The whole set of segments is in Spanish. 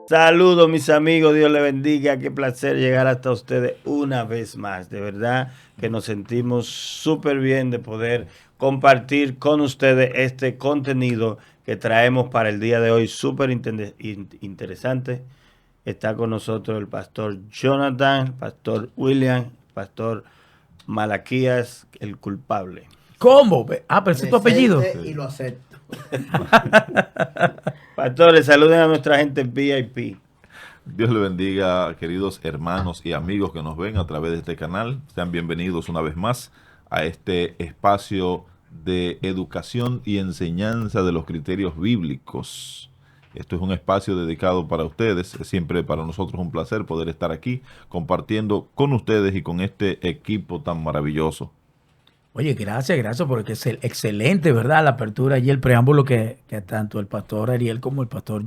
Saludos mis amigos, Dios les bendiga, qué placer llegar hasta ustedes una vez más. De verdad que nos sentimos súper bien de poder compartir con ustedes este contenido que traemos para el día de hoy, súper interesante. Está con nosotros el pastor Jonathan, el pastor William, el pastor Malaquías, el culpable. ¿Cómo? Pero ese es tu apellido. Y lo acepto. Pastores, saluden a nuestra gente VIP. Dios le bendiga, queridos hermanos y amigos que nos ven a través de este canal. Sean bienvenidos una vez más a este espacio de educación y enseñanza de los criterios bíblicos. Esto es un espacio dedicado para ustedes. Es siempre para nosotros un placer poder estar aquí compartiendo con ustedes y con este equipo tan maravilloso. Oye, gracias, porque es excelente, ¿verdad? La apertura y el preámbulo que tanto el pastor Ariel como el pastor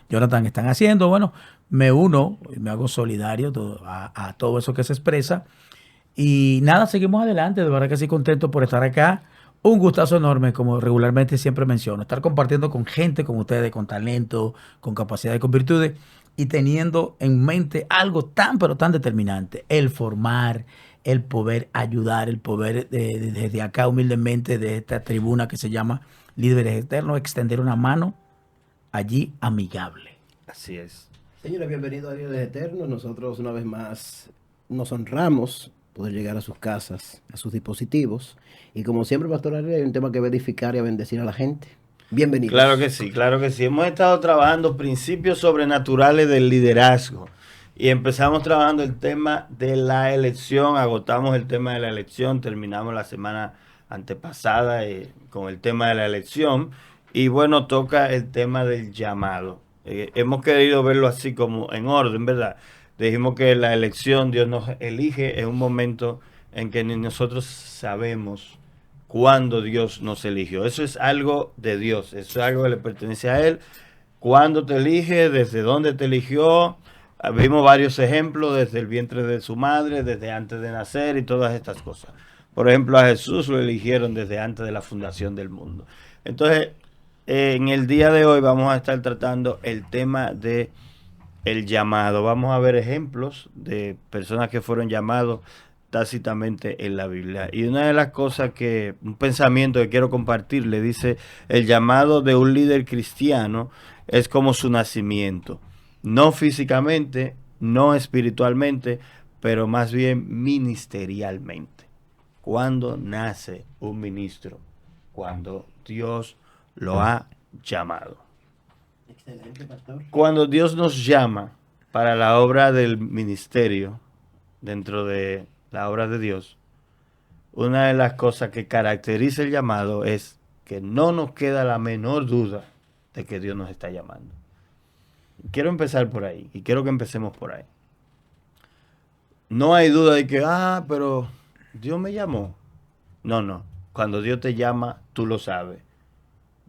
Jonathan están haciendo. Bueno, me uno y me hago solidario a todo eso que se expresa. Y nada, seguimos adelante. De verdad que sí, contento por estar acá. Un gustazo enorme, como regularmente siempre menciono, estar compartiendo con gente como ustedes, con talento, con capacidad y con virtudes, y teniendo en mente algo tan, pero tan determinante, el formar, el poder ayudar, el poder desde acá humildemente, de esta tribuna que se llama Líderes Eternos, extender una mano allí amigable. Así es. Señores, bienvenidos a Líderes Eternos. Nosotros una vez más nos honramos poder llegar a sus casas, a sus dispositivos. Y como siempre, Pastor Ariel, hay un tema que va a edificar y a bendecir a la gente. Bienvenidos. Claro que sí, claro que sí. Hemos estado trabajando principios sobrenaturales del liderazgo. Y empezamos trabajando el tema de la elección, agotamos el tema de la elección, terminamos la semana antepasada con el tema de la elección. Y bueno, toca el tema del llamado. Hemos querido verlo así como en orden, ¿verdad? Dijimos que la elección, Dios nos elige en un momento en que ni nosotros sabemos cuándo Dios nos eligió. Eso es algo de Dios, eso es algo que le pertenece a Él. Cuándo te elige, desde dónde te eligió. Vimos varios ejemplos desde el vientre de su madre, desde antes de nacer y todas estas cosas. Por ejemplo, a Jesús lo eligieron desde antes de la fundación del mundo. Entonces, en el día de hoy vamos a estar tratando el tema de el llamado. Vamos a ver ejemplos de personas que fueron llamados tácitamente en la Biblia. Y una de las cosas un pensamiento que quiero compartir, le dice, el llamado de un líder cristiano es como su nacimiento. No físicamente, no espiritualmente, pero más bien ministerialmente. ¿Cuándo nace un ministro? Cuando Dios lo ha llamado. Excelente, Pastor. Cuando Dios nos llama para la obra del ministerio, dentro de la obra de Dios, una de las cosas que caracteriza el llamado es que no nos queda la menor duda de que Dios nos está llamando. Quiero empezar por ahí y quiero que empecemos por ahí. No hay duda de que, pero Dios me llamó. No. Cuando Dios te llama, tú lo sabes.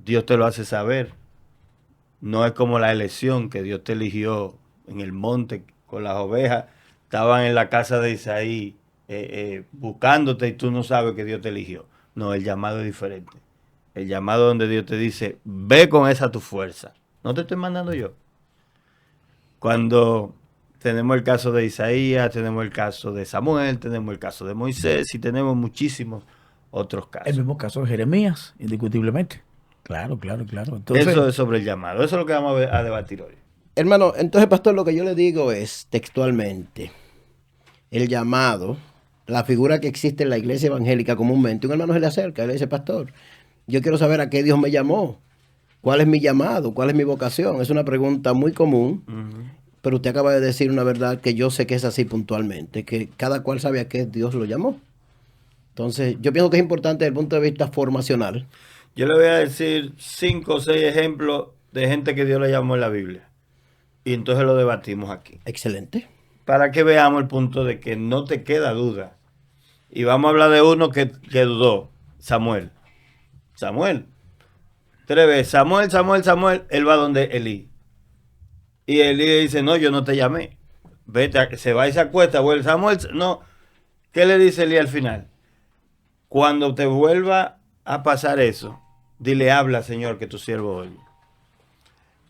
Dios te lo hace saber. No es como la elección que Dios te eligió en el monte con las ovejas. Estaban en la casa de Isaí buscándote y tú no sabes que Dios te eligió. No, el llamado es diferente. El llamado donde Dios te dice, ve con esa tu fuerza. No te estoy mandando yo. Cuando tenemos el caso de Isaías, tenemos el caso de Samuel, tenemos el caso de Moisés y tenemos muchísimos otros casos. El mismo caso de Jeremías, indiscutiblemente. Claro. Entonces, eso es sobre el llamado. Eso es lo que vamos a debatir hoy. Hermano, entonces, Pastor, lo que yo le digo es textualmente, el llamado, la figura que existe en la iglesia evangélica comúnmente, un hermano se le acerca y le dice, Pastor, yo quiero saber a qué Dios me llamó. ¿Cuál es mi llamado? ¿Cuál es mi vocación? Es una pregunta muy común, pero usted acaba de decir una verdad que yo sé que es así puntualmente, que cada cual sabe a qué Dios lo llamó. Entonces, yo pienso que es importante desde el punto de vista formacional. Yo le voy a decir 5 o 6 ejemplos de gente que Dios le llamó en la Biblia. Y entonces lo debatimos aquí. Excelente. Para que veamos el punto de que no te queda duda. Y vamos a hablar de uno que dudó, Samuel. 3 veces, Samuel, él va donde Elí. Y Elí le dice, no, yo no te llamé. Vete, se va y se acuesta, vuelve. Samuel, no. ¿Qué le dice Elí al final? Cuando te vuelva a pasar eso, dile, habla, Señor, que tu siervo oye.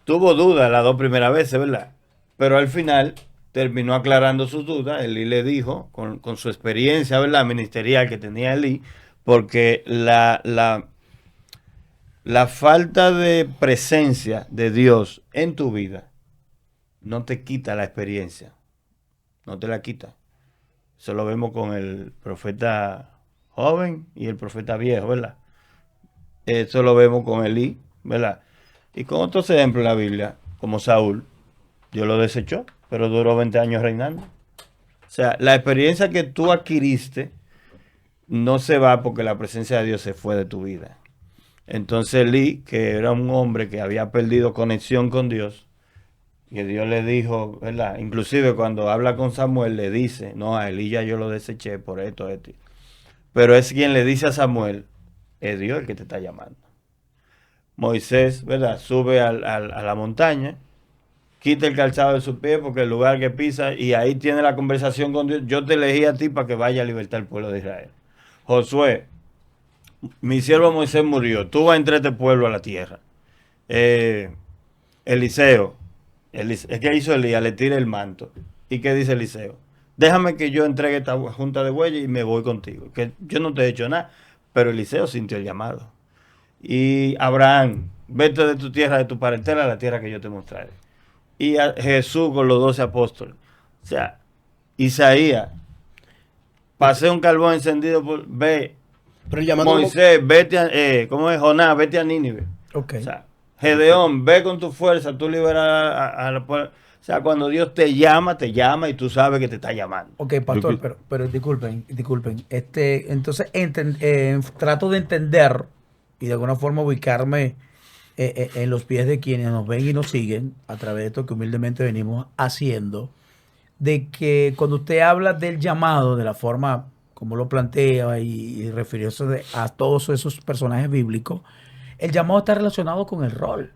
Tuvo duda las 2 primeras veces, ¿verdad? Pero al final terminó aclarando sus dudas. Elí le dijo, con su experiencia, ¿verdad?, ministerial que tenía Elí, porque la falta de presencia de Dios en tu vida no te quita la experiencia, no te la quita. Eso lo vemos con el profeta joven y el profeta viejo, ¿verdad? Eso lo vemos con Elí, ¿verdad? Y con otros ejemplos en la Biblia, como Saúl, Dios lo desechó, pero duró 20 años reinando. O sea, la experiencia que tú adquiriste no se va porque la presencia de Dios se fue de tu vida. Entonces Elí, que era un hombre que había perdido conexión con Dios, que Dios le dijo, ¿verdad? Inclusive cuando habla con Samuel le dice, no, a Elí ya yo lo deseché por esto, esto. Pero es quien le dice a Samuel, es Dios el que te está llamando. Moisés, ¿verdad?, sube a la montaña, quita el calzado de su pie porque el lugar que pisa, y ahí tiene la conversación con Dios. Yo te elegí a ti para que vaya a libertar al pueblo de Israel. Josué, mi siervo Moisés murió, tú vas a entrar este pueblo a la tierra. Eliseo, es que hizo Elías, le tira el manto. ¿Y qué dice Eliseo? Déjame que yo entregue esta junta de bueyes y me voy contigo. Que yo no te he hecho nada. Pero Eliseo sintió el llamado. Y Abraham, vete de tu tierra, de tu parentela, a la tierra que yo te mostraré. Y a Jesús con los 12 apóstoles. O sea, Isaías, pasé un carbón encendido por... Ve, Pero el llamado Moisés, vete a... ¿cómo es? Jonás, vete a Nínive. Ok. O sea, Gedeón, ve con tu fuerza, tú liberas a la puebla. O sea, cuando Dios te llama y tú sabes que te está llamando. Ok, pastor, pero disculpen. Entonces, trato de entender y de alguna forma ubicarme en los pies de quienes nos ven y nos siguen a través de esto que humildemente venimos haciendo, de que cuando usted habla del llamado, de la forma como lo plantea y refiriéndose a todos esos personajes bíblicos, el llamado está relacionado con el rol,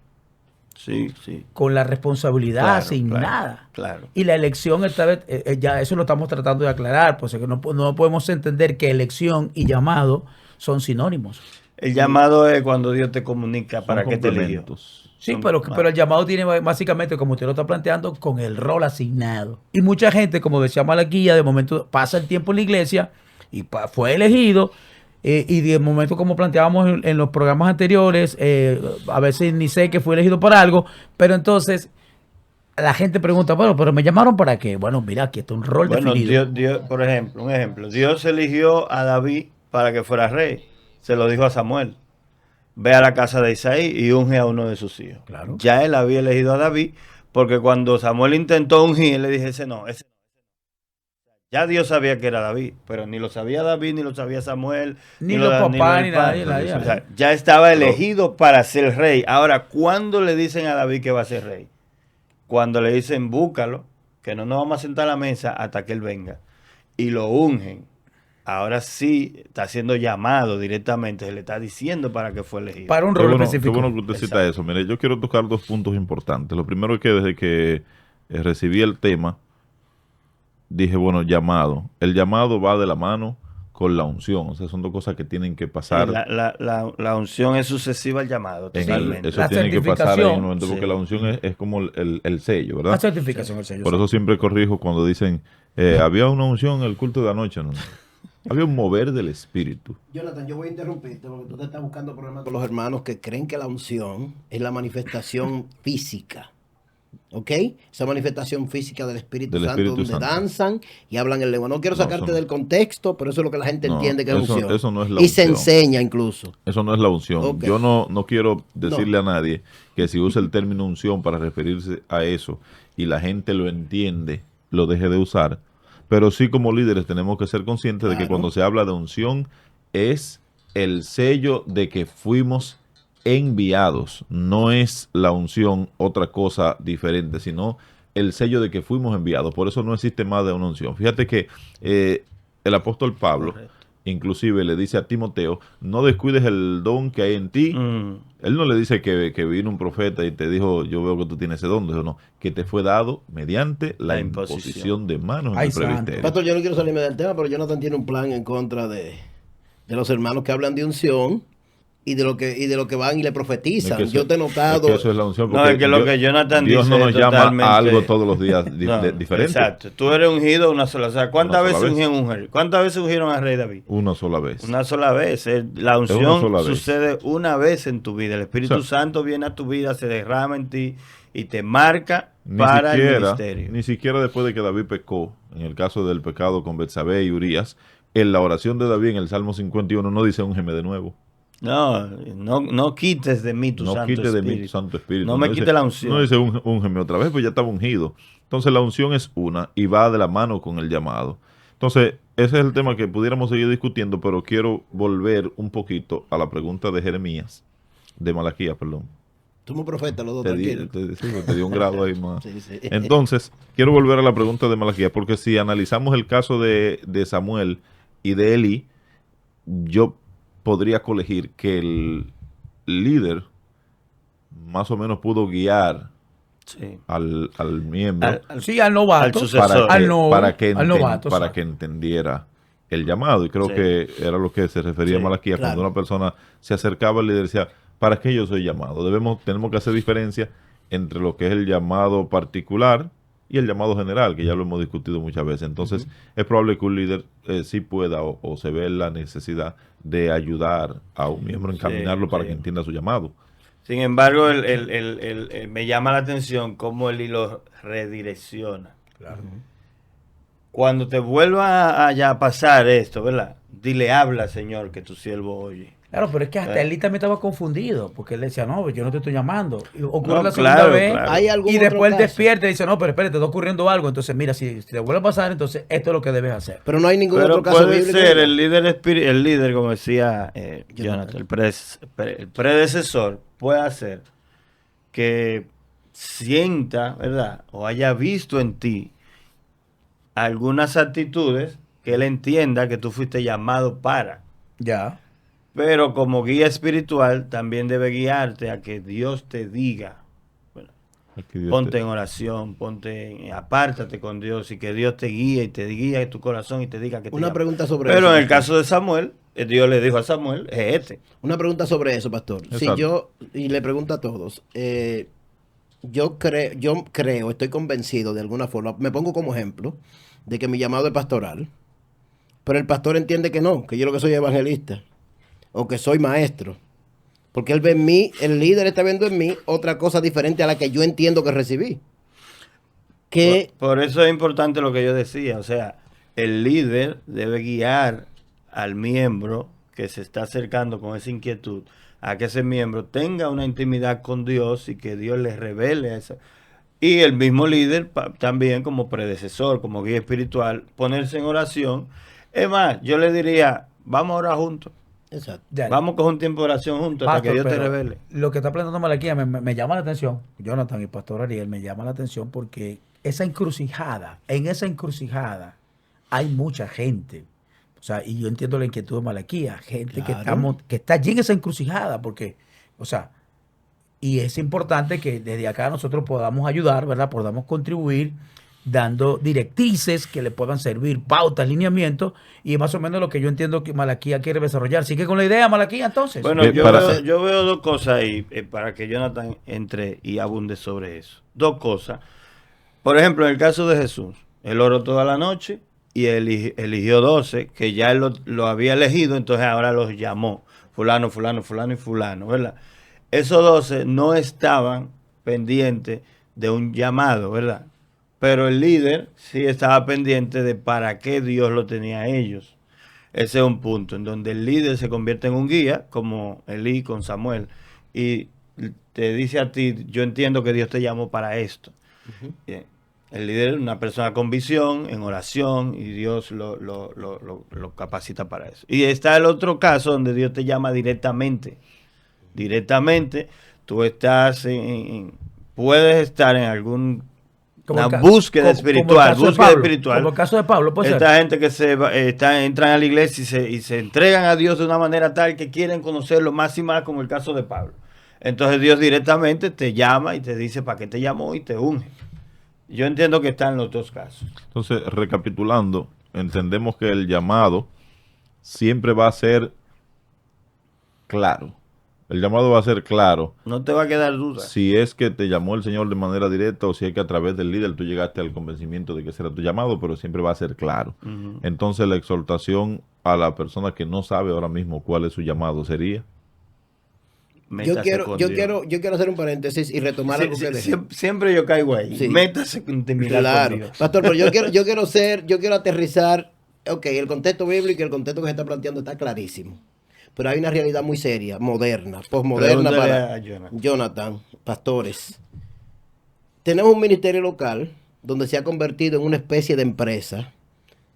Sí, sí. con la responsabilidad Claro, asignada. claro. Y la elección, esta vez, ya eso lo estamos tratando de aclarar, pues es que no podemos entender que elección y llamado son sinónimos. El llamado es cuando Dios te comunica para Son qué te eligió. complementos. Sí, Son- pero el llamado tiene básicamente, como usted lo está planteando, con el rol asignado. Y mucha gente, como decía Malaquía, de momento pasa el tiempo en la iglesia y fue elegido. Y de momento, como planteábamos en los programas anteriores, a veces ni sé que fue elegido por algo, pero entonces la gente pregunta, bueno, pero ¿me llamaron para qué? Bueno, mira, aquí está un rol Bueno, definido. Dios, por ejemplo, un ejemplo. Dios eligió a David para que fuera rey. Se lo dijo a Samuel. Ve a la casa de Isaí y unge a uno de sus hijos. Claro. Ya él había elegido a David, porque cuando Samuel intentó ungir, él le dije, ese no, ese no. Ya Dios sabía que era David, pero ni lo sabía David, ni lo sabía Samuel, Ni los papás, ni nadie. O sea, ya estaba elegido para ser rey. Ahora, ¿cuándo le dicen a David que va a ser rey? Cuando le dicen, búscalo, que no nos vamos a sentar a la mesa hasta que él venga. Y lo ungen. Ahora sí está siendo llamado directamente, se le está diciendo para que fue elegido. Para un Qué rol bueno, específico. qué bueno que usted cita eso. Mire, yo quiero tocar dos puntos importantes. Lo primero es que desde que recibí el tema, dije, bueno, llamado. El llamado va de la mano con la unción. O sea, son dos cosas que tienen que pasar. La unción es sucesiva al llamado. En Totalmente. eso La tiene que pasar en el certificación. momento, porque Sí. la unción es como el sello, La ¿verdad? certificación del sello. Por eso siempre corrijo cuando dicen, había una unción en el culto de anoche. No. Había un mover del espíritu. Jonathan, yo voy a interrumpirte porque tú te estás buscando problemas con los hermanos que creen que la unción es la manifestación física. ¿Ok? Esa manifestación física del Espíritu Del Santo, Espíritu donde Santo. danzan y hablan en lengua. No quiero No, sacarte eso no. del contexto, pero eso es lo que la gente No, entiende que es eso- unción. eso no es la y se unción. enseña incluso. Eso no es la unción. Ok. Yo no quiero decirle a nadie que si usa el término unción para referirse a eso y la gente lo entiende, lo deje de usar. Pero sí, como líderes tenemos que ser conscientes de que Claro. cuando se habla de unción es el sello de que fuimos enviados. No es la unción otra cosa diferente, sino el sello de que fuimos enviados. Por eso no existe más de una unción. Fíjate que el apóstol Pablo Correcto. inclusive le dice a Timoteo, no descuides el don que hay en ti. Él no le dice que vino un profeta y te dijo, yo veo que tú tienes ese don. Dijo, no, que te fue dado mediante la La imposición de manos en Ay, el santo. presbiterio. Pastor, yo no quiero salirme del tema, pero Jonathan tiene un plan en contra de los hermanos que hablan de unción y de lo que van y le profetizan. Es que eso- Yo te he es notado. que eso es la unción, No, porque es que lo que Jonathan Dios dice no nos es llama totalmente- a algo todos los días No, diferente. Exacto. Tú eres ungido una sola. O sea, ¿cuántas Una sola veces vez. ungieron a un rey? ¿Cuántas veces ungieron al rey David? Una sola vez. Una sola vez. La una unción sola vez. sucede una vez en tu vida. El Espíritu O sea, Santo viene a tu vida, se derrama en ti y te marca Ni para el siquiera, ministerio. ni siquiera después de que David pecó, en el caso del pecado con Betsabé y Urías, en la oración de David en el Salmo 51 no dice úngeme de nuevo. No quites de mí tu No Santo quite de Espíritu. mí tu Santo Espíritu. No me dice- quite la unción. No dice úngeme otra vez, pues ya estaba ungido. Entonces la unción es una y va de la mano con el llamado. Entonces, ese es el tema que pudiéramos seguir discutiendo, pero quiero volver un poquito a la pregunta de Jeremías, de Malaquías, perdón. Somos profetas los dos, Te di, tranquilo. sí, te di un grado ahí más. Sí, sí. Entonces, quiero volver a la pregunta de Malaquías, porque si analizamos el caso de Samuel y de Elí, yo podría colegir que el líder más o menos pudo guiar Sí. al miembro Sí, al novato. al sucesor. para que, Al no- para que al novato, para exacto. que entendiera el llamado. Y creo Sí. que era lo que se refería Sí, Malaquías, claro. cuando una persona se acercaba al líder y decía, ¿para qué yo soy llamado? Tenemos que hacer diferencia entre lo que es el llamado particular y el llamado general, que ya lo hemos discutido muchas veces. Entonces, es probable que un líder sí pueda o se ve la necesidad de ayudar a un miembro, encaminarlo para sí. que entienda su llamado. Sin embargo, me llama la atención cómo él lo redirecciona. Cuando te vuelva a pasar esto, ¿verdad? Dile, habla, Señor, que tu siervo oye. Claro, pero es que hasta él también estaba confundido, porque él decía, no, yo no te estoy llamando. Y ocurre No, la segunda claro, vez, claro. ¿Hay algún y otro después él caso? despierta y dice, no, pero espérate, te está ocurriendo algo. Entonces, mira, si te vuelve a pasar, entonces esto es lo que debes hacer. Pero no hay ningún Pero otro caso puede bíblico. ser el líder, como decía Jonathan, el predecesor, puede hacer que sienta, ¿verdad? O haya visto en ti algunas actitudes que él entienda que tú fuiste llamado para. Ya. Pero como guía espiritual también debe guiarte a que Dios te diga, bueno, Aquí Dios ponte te- en oración, apártate con Dios y que Dios te guíe y te guíe tu corazón y te diga que te Una llama. pregunta sobre Pero eso. en el caso de Samuel, Dios le dijo a Samuel, es este. Una pregunta sobre eso, pastor. Si Exacto. yo, y le pregunto a todos, yo creo, estoy convencido de alguna forma, me pongo como ejemplo, de que mi llamado es pastoral, pero el pastor entiende que no, que yo lo que soy evangelista, o que soy maestro, porque él ve en mí, el líder está viendo en mí otra cosa diferente a la que yo entiendo que recibí. Que Por eso es importante lo que yo decía, o sea, el líder debe guiar al miembro que se está acercando con esa inquietud a que ese miembro tenga una intimidad con Dios y que Dios le revele eso. Y el mismo líder también como predecesor, como guía espiritual, ponerse en oración. Es más, yo le diría, vamos a orar juntos. exacto. Ya. Vamos a coger un tiempo de oración juntos hasta que Pastor, Dios te pero revele. lo que está planteando Malaquía me llama la atención, Jonathan y Pastor Ariel, me llama la atención porque en esa encrucijada hay mucha gente. O sea, y yo entiendo la inquietud de Malaquía, gente Claro. que está allí en esa encrucijada, porque, o sea, y es importante que desde acá nosotros podamos ayudar, ¿verdad? Podamos contribuir dando directrices que le puedan servir, pautas, lineamientos, y es más o menos lo que yo entiendo que Malaquía quiere desarrollar. Sigue con la idea, Malaquía, entonces. Bueno, yo veo dos cosas ahí para que Jonathan entre y abunde sobre eso. Dos cosas. Por ejemplo, en el caso de Jesús, él oró toda la noche y eligió 12, que ya él lo había elegido, entonces ahora los llamó. Fulano, fulano, fulano y fulano, ¿verdad? Esos 12 no estaban pendientes de un llamado, ¿verdad? Pero el líder sí estaba pendiente de para qué Dios lo tenía a ellos. Ese es un punto en donde el líder se convierte en un guía, como Elí con Samuel, y te dice a ti, yo entiendo que Dios te llamó para esto. Bien. El líder es una persona con visión, en oración, y Dios lo capacita para eso. Y está el otro caso donde Dios te llama directamente. Directamente, tú estás puedes estar en algún una búsqueda espiritual, Como el caso de Pablo, puede ser. Esta gente que entran a la iglesia y se entregan a Dios de una manera tal que quieren conocerlo más y más, como el caso de Pablo. Entonces Dios directamente te llama y te dice para qué te llamó y te unge. Yo entiendo que están los dos casos. Entonces, recapitulando, entendemos que el llamado siempre va a ser claro. El llamado va a ser claro. No te va a quedar duda. Si es que te llamó el Señor de manera directa o si es que a través del líder tú llegaste al convencimiento de que ese era tu llamado, pero siempre va a ser claro. Entonces la exhortación a la persona que no sabe ahora mismo cuál es su llamado sería... Yo quiero hacer un paréntesis y retomar algo que dejé. Siempre yo caigo ahí. Sí. Métase con intimidad Claro, con Dios. pastor, pero yo quiero aterrizar. Ok, el contexto bíblico y el contexto que se está planteando está clarísimo. Pero hay una realidad muy seria, moderna, posmoderna Pregúntale para a Jonathan. Jonathan, pastores. Tenemos un ministerio local donde se ha convertido en una especie de empresa,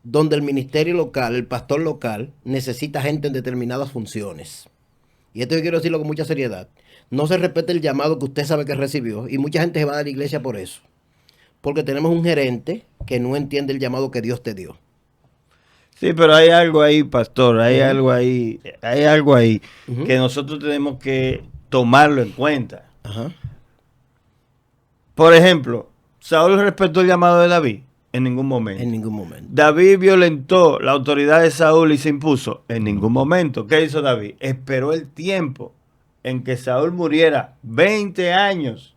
donde el ministerio local, el pastor local, necesita gente en determinadas funciones. Y esto yo quiero decirlo con mucha seriedad. No se respeta el llamado que usted sabe que recibió y mucha gente se va de la iglesia por eso. Porque tenemos un gerente que no entiende el llamado que Dios te dio. Sí, pero hay algo ahí, pastor, hay algo ahí que nosotros tenemos que tomarlo en cuenta. Ajá. Por ejemplo, ¿Saúl respetó el llamado de David? En ningún momento. En ningún momento. ¿David violentó la autoridad de Saúl y se impuso? En ningún momento. ¿Qué hizo David? Esperó el tiempo en que Saúl muriera, 20 años,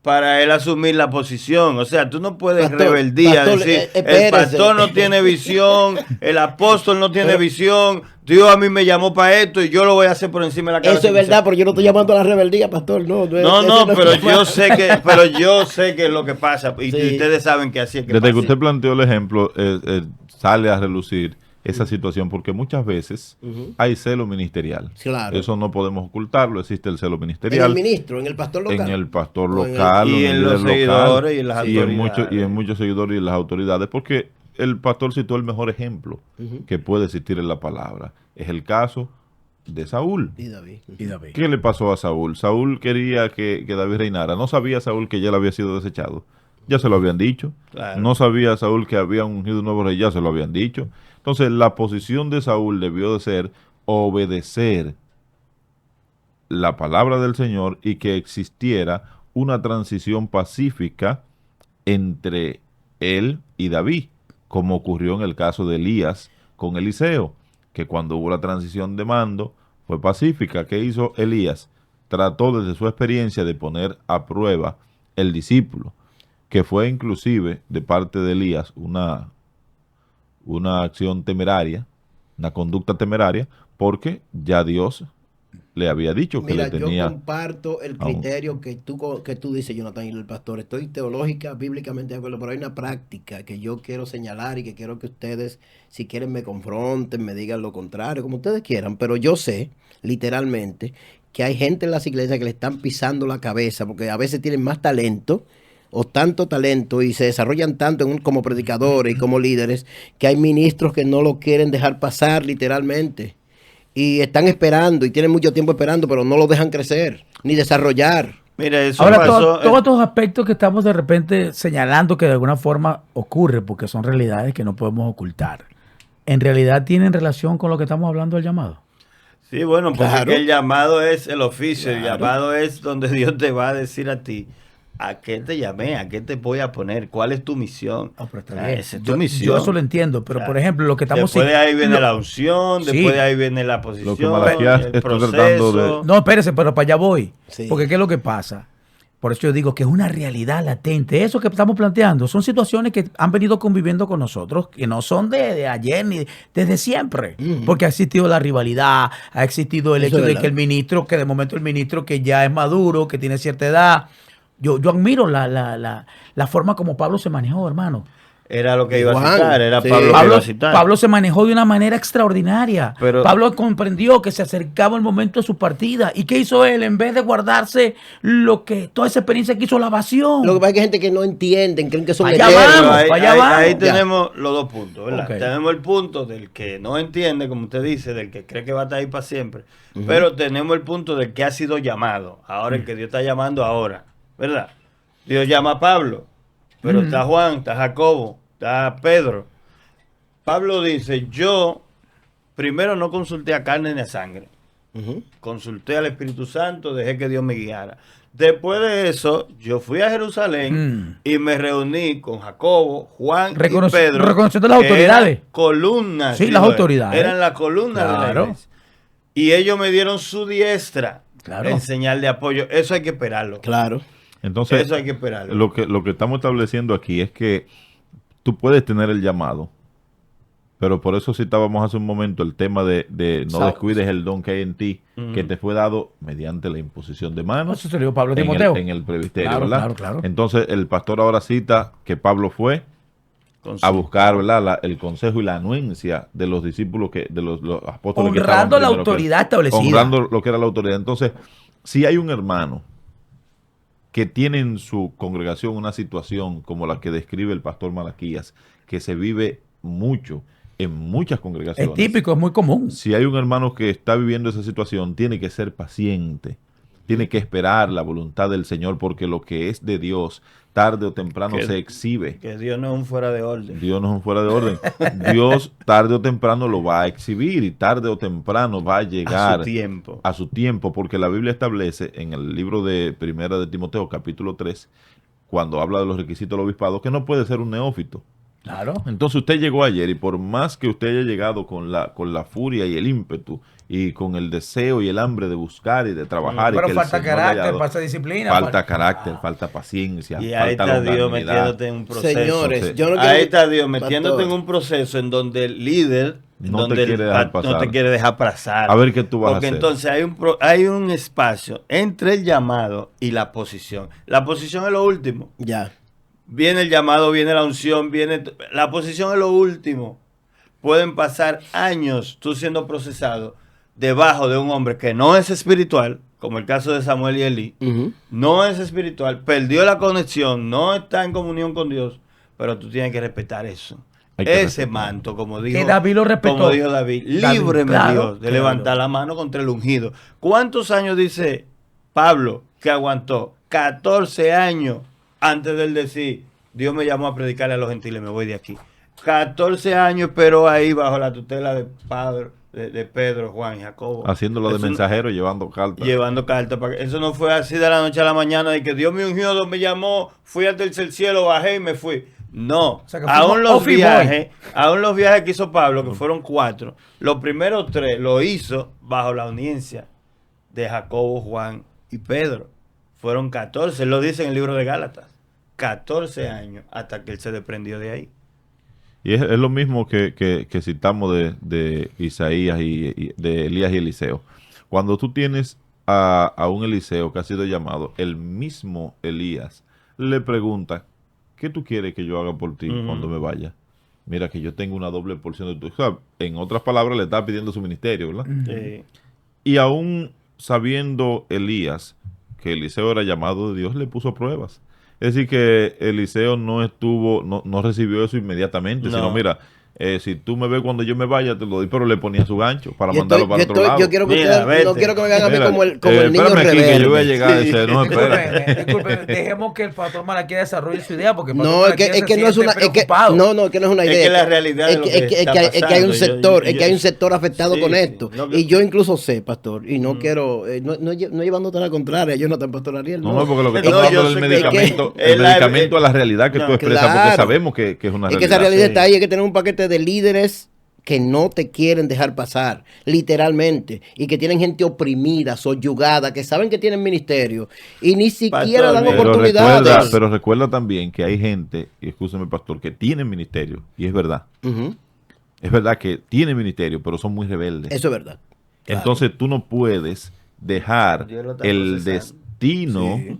para él asumir la posición. O sea, tú no puedes Pastor, rebeldía, pastor, decir, el espérese. pastor no tiene visión, el apóstol no tiene visión, Dios a mí me llamó para esto y yo lo voy a hacer por encima de la cabeza. Eso es verdad, pero yo no estoy llamando a la rebeldía, pastor. No, pero yo sé que es lo que pasa y Sí. ustedes saben que así es que Desde que pasa. usted planteó el ejemplo, sale a relucir esa situación porque muchas veces hay celo ministerial. Claro. Eso no podemos ocultarlo, existe el celo En ministerial. el ministro, en el pastor local. En el pastor O en el- local, y en en el los líder seguidores y en las y autoridades. en muchos seguidores y en las autoridades, porque el pastor citó el mejor ejemplo que puede existir en la palabra. Es el caso de Saúl. Y David. Y David. ¿Qué le pasó a Saúl? Saúl quería que David reinara. No sabía Saúl que ya le había sido desechado. Ya se lo habían dicho. Claro. No sabía Saúl que había ungido un nuevo rey. Ya se lo habían dicho. Entonces la posición de Saúl debió de ser obedecer la palabra del Señor y que existiera una transición pacífica entre él y David, como ocurrió en el caso de Elías con Eliseo, que cuando hubo la transición de mando fue pacífica. ¿Qué hizo Elías? Trató desde su experiencia de poner a prueba el discípulo, que fue inclusive de parte de Elías una acción temeraria, una conducta temeraria, porque ya Dios le había dicho que Mira, le tenía... yo comparto el criterio que tú dices, Jonathan, y el pastor. Estoy teológica, bíblicamente de acuerdo, pero hay una práctica que yo quiero señalar y que quiero que ustedes, si quieren, me confronten, me digan lo contrario, como ustedes quieran. Pero yo sé, literalmente, que hay gente en las iglesias que le están pisando la cabeza porque a veces tienen más talento o tanto talento y se desarrollan tanto como predicadores y como líderes que hay ministros que no lo quieren dejar pasar literalmente. Y están esperando y tienen mucho tiempo esperando, pero no lo dejan crecer ni desarrollar. Mira, eso Ahora, pasó. todos estos aspectos que estamos de repente señalando que de alguna forma ocurre, porque son realidades que no podemos ocultar, ¿en realidad tienen relación con lo que estamos hablando del llamado? Sí, bueno, porque Claro. el llamado es el oficio, el Claro. llamado es donde Dios te va a decir a ti, ¿a qué te llamé? ¿A qué te voy a poner? ¿Cuál es tu misión? Ah, pero está O sea, bien. esa es tu Yo misión. eso lo entiendo, pero O sea, por ejemplo, lo que estamos... Después de ahí viene lo- la unción, Sí. después de ahí viene la posición, Lo que Malaquías el está tratando proceso. No, espérese, pero para allá voy. Sí. Porque ¿qué es lo que pasa? Por eso yo digo que es una realidad latente. Eso que estamos planteando son situaciones que han venido conviviendo con nosotros, que no son de ayer ni desde siempre. Porque ha existido la rivalidad, ha existido el Eso hecho es de verdad. que el ministro, que de momento el ministro que ya es maduro, que tiene cierta edad. Yo admiro la forma como Pablo se manejó, hermano. Era lo que iba a Juan, citar, era sí. Pablo lo que iba Pablo, a citar. Pablo se manejó de una manera extraordinaria. Pero- Pablo comprendió que se acercaba el momento de su partida. ¿Y qué hizo él? En vez de guardarse toda esa experiencia que hizo la evasión. Lo que pasa es que hay gente que no entienden, creen que son Allá eternos. Pero vamos, allá vamos. ahí Ya. tenemos los dos puntos, ¿verdad? Ok. Tenemos el punto del que no entiende, como usted dice, del que cree que va a estar ahí para siempre. Pero tenemos el punto del que ha sido llamado. Ahora el que Dios está llamando ahora, ¿verdad? Dios llama a Pablo, pero está Juan, está Jacobo, está Pedro. Pablo dice, yo primero no consulté a carne ni a sangre. Ujú. Consulté al Espíritu Santo, dejé que Dios me guiara. Después de eso, yo fui a Jerusalén y me reuní con Jacobo, Juan y Pedro. reconociendo las que autoridades. eran columnas. Sí, digo, las autoridades. Eran las columnas de la Claro. iglesia. y ellos me dieron su diestra Claro. en señal de apoyo. Eso hay que esperarlo. Claro. Entonces, Eso hay que esperarlo. lo que estamos estableciendo aquí es que tú puedes tener el llamado, pero por eso citábamos hace un momento el tema de no descuides el don que hay en ti, que te fue dado mediante la imposición de manos Eso se lo dijo Pablo a en Timoteo. en el presbiterio, Claro, ¿verdad? claro, claro. Entonces el pastor ahora cita que Pablo fue a buscar, ¿verdad? El consejo y la anuencia de los discípulos, de los apóstoles que estaban Honrando la primero que él. autoridad establecida. Honrando lo que era la autoridad. Entonces, si hay un hermano que tiene en su congregación una situación como la que describe el pastor Malaquías, que se vive mucho en muchas congregaciones. Es típico, es muy común. Si hay un hermano que está viviendo esa situación, tiene que ser paciente, tiene que esperar la voluntad del Señor, porque lo que es de Dios, tarde o temprano Que- se exhibe. Que Dios no es un fuera de orden. Dios no es un fuera de orden. Dios tarde o temprano lo va a exhibir y tarde o temprano va a llegar A su tiempo. a su tiempo, porque la Biblia establece en el libro de Primera de Timoteo, capítulo 3, cuando habla de los requisitos del obispado, que no puede ser un neófito. Claro. Entonces usted llegó ayer y por más que usted haya llegado con la furia y el ímpetu y con el deseo y el hambre de buscar y de trabajar, y Pero que el falta Señor le haya carácter, dado, falta disciplina. falta carácter, falta paciencia, Y ahí falta está Dios longanimidad. metiéndote en un proceso. Señores, yo no quiero Ahí que- está Dios metiéndote Pastor, en un proceso en donde el líder No te donde quiere dejar pasar. no te quiere dejar pasar. A ver qué tú vas a Porque hacer. entonces hay un espacio entre el llamado y la posición. La posición es lo último. Ya. Viene el llamado, viene la unción, la posición es lo último. Pueden pasar años tú siendo procesado debajo de un hombre que no es espiritual, como el caso de Samuel y Elí. Ujú. No es espiritual, perdió la conexión, no está en comunión con Dios, pero tú tienes que respetar eso. Hay que Ese respetar. manto, como dijo, Que David lo respetó. como dijo David, David, líbreme claro, Dios de claro. levantar la mano contra el ungido. ¿Cuántos años dice Pablo que aguantó? 14 años antes de él decir, Dios me llamó a predicarle a los gentiles, me voy de aquí. 14 años, pero ahí bajo la tutela de Pedro, Juan y Jacobo. Haciéndolo de Eso no- mensajero, llevando cartas. Llevando cartas. Eso no fue así de la noche a la mañana, de que Dios me ungió, Dios me llamó, fui al tercer cielo, bajé y me fui. No, sea, que fuimos aún los viajes que hizo Pablo, que fueron 4, los primeros 3 lo hizo bajo la audiencia de Jacobo, Juan y Pedro. Fueron 14, él lo dice en el libro de Gálatas. 14 años hasta que él se desprendió de ahí. Y es lo mismo que citamos de Isaías y de Elías y Eliseo. Cuando tú tienes a un Eliseo que ha sido llamado, el mismo Elías le pregunta, ¿qué tú quieres que yo haga por ti cuando me vaya? Mira que yo tengo una doble porción de tu... O sea, en otras palabras, le está pidiendo su ministerio, ¿verdad? Sí. Y aún sabiendo Elías que Eliseo era llamado de Dios, le puso pruebas. Es decir, que Eliseo no recibió eso inmediatamente, No. sino mira, si tú me ves cuando yo me vaya, te lo doy, pero le ponía su gancho para Yo mandarlo estoy- para yo otro estoy- lado. yo quiero que Mira, ustedes, no vete. quiero que me vean a mí Mira, como el niño espérame aquí, rebelde. que yo voy a llegar a ese, no, espera. Disculpen, dejemos que el pastor Malaquías desarrolle su idea, porque el pastor No, es que Malaquías se no es siente una, es que, preocupado. no, es que no es una Es idea. que la realidad de lo que está es que hay un pasando, sector, yo- es que hay un sector afectado Sí, con sí. esto. No, que- Y yo incluso sé, pastor, y no quiero, no llevándote a la contraria, yo no tan pastor Ariel. No, porque lo que No, estamos yo hablando sé del que- medicamento, es el la- medicamento a la realidad que No, tú expresas, porque claro. sabemos que es una Es que realidad. esa realidad Sí. está ahí, hay que tener un paquete de líderes que no te quieren dejar pasar, literalmente, y que tienen gente oprimida, soyugada, que saben que tienen ministerio y ni siquiera Pastor, dan pero oportunidades. Pero recuerda también que hay gente, y escúcheme pastor, que tienen ministerio, y es verdad. Ujú. Es verdad que tienen ministerio, pero son muy rebeldes. Eso es verdad. Claro. Entonces tú no puedes dejar Dios lo está el procesando. destino, Sí.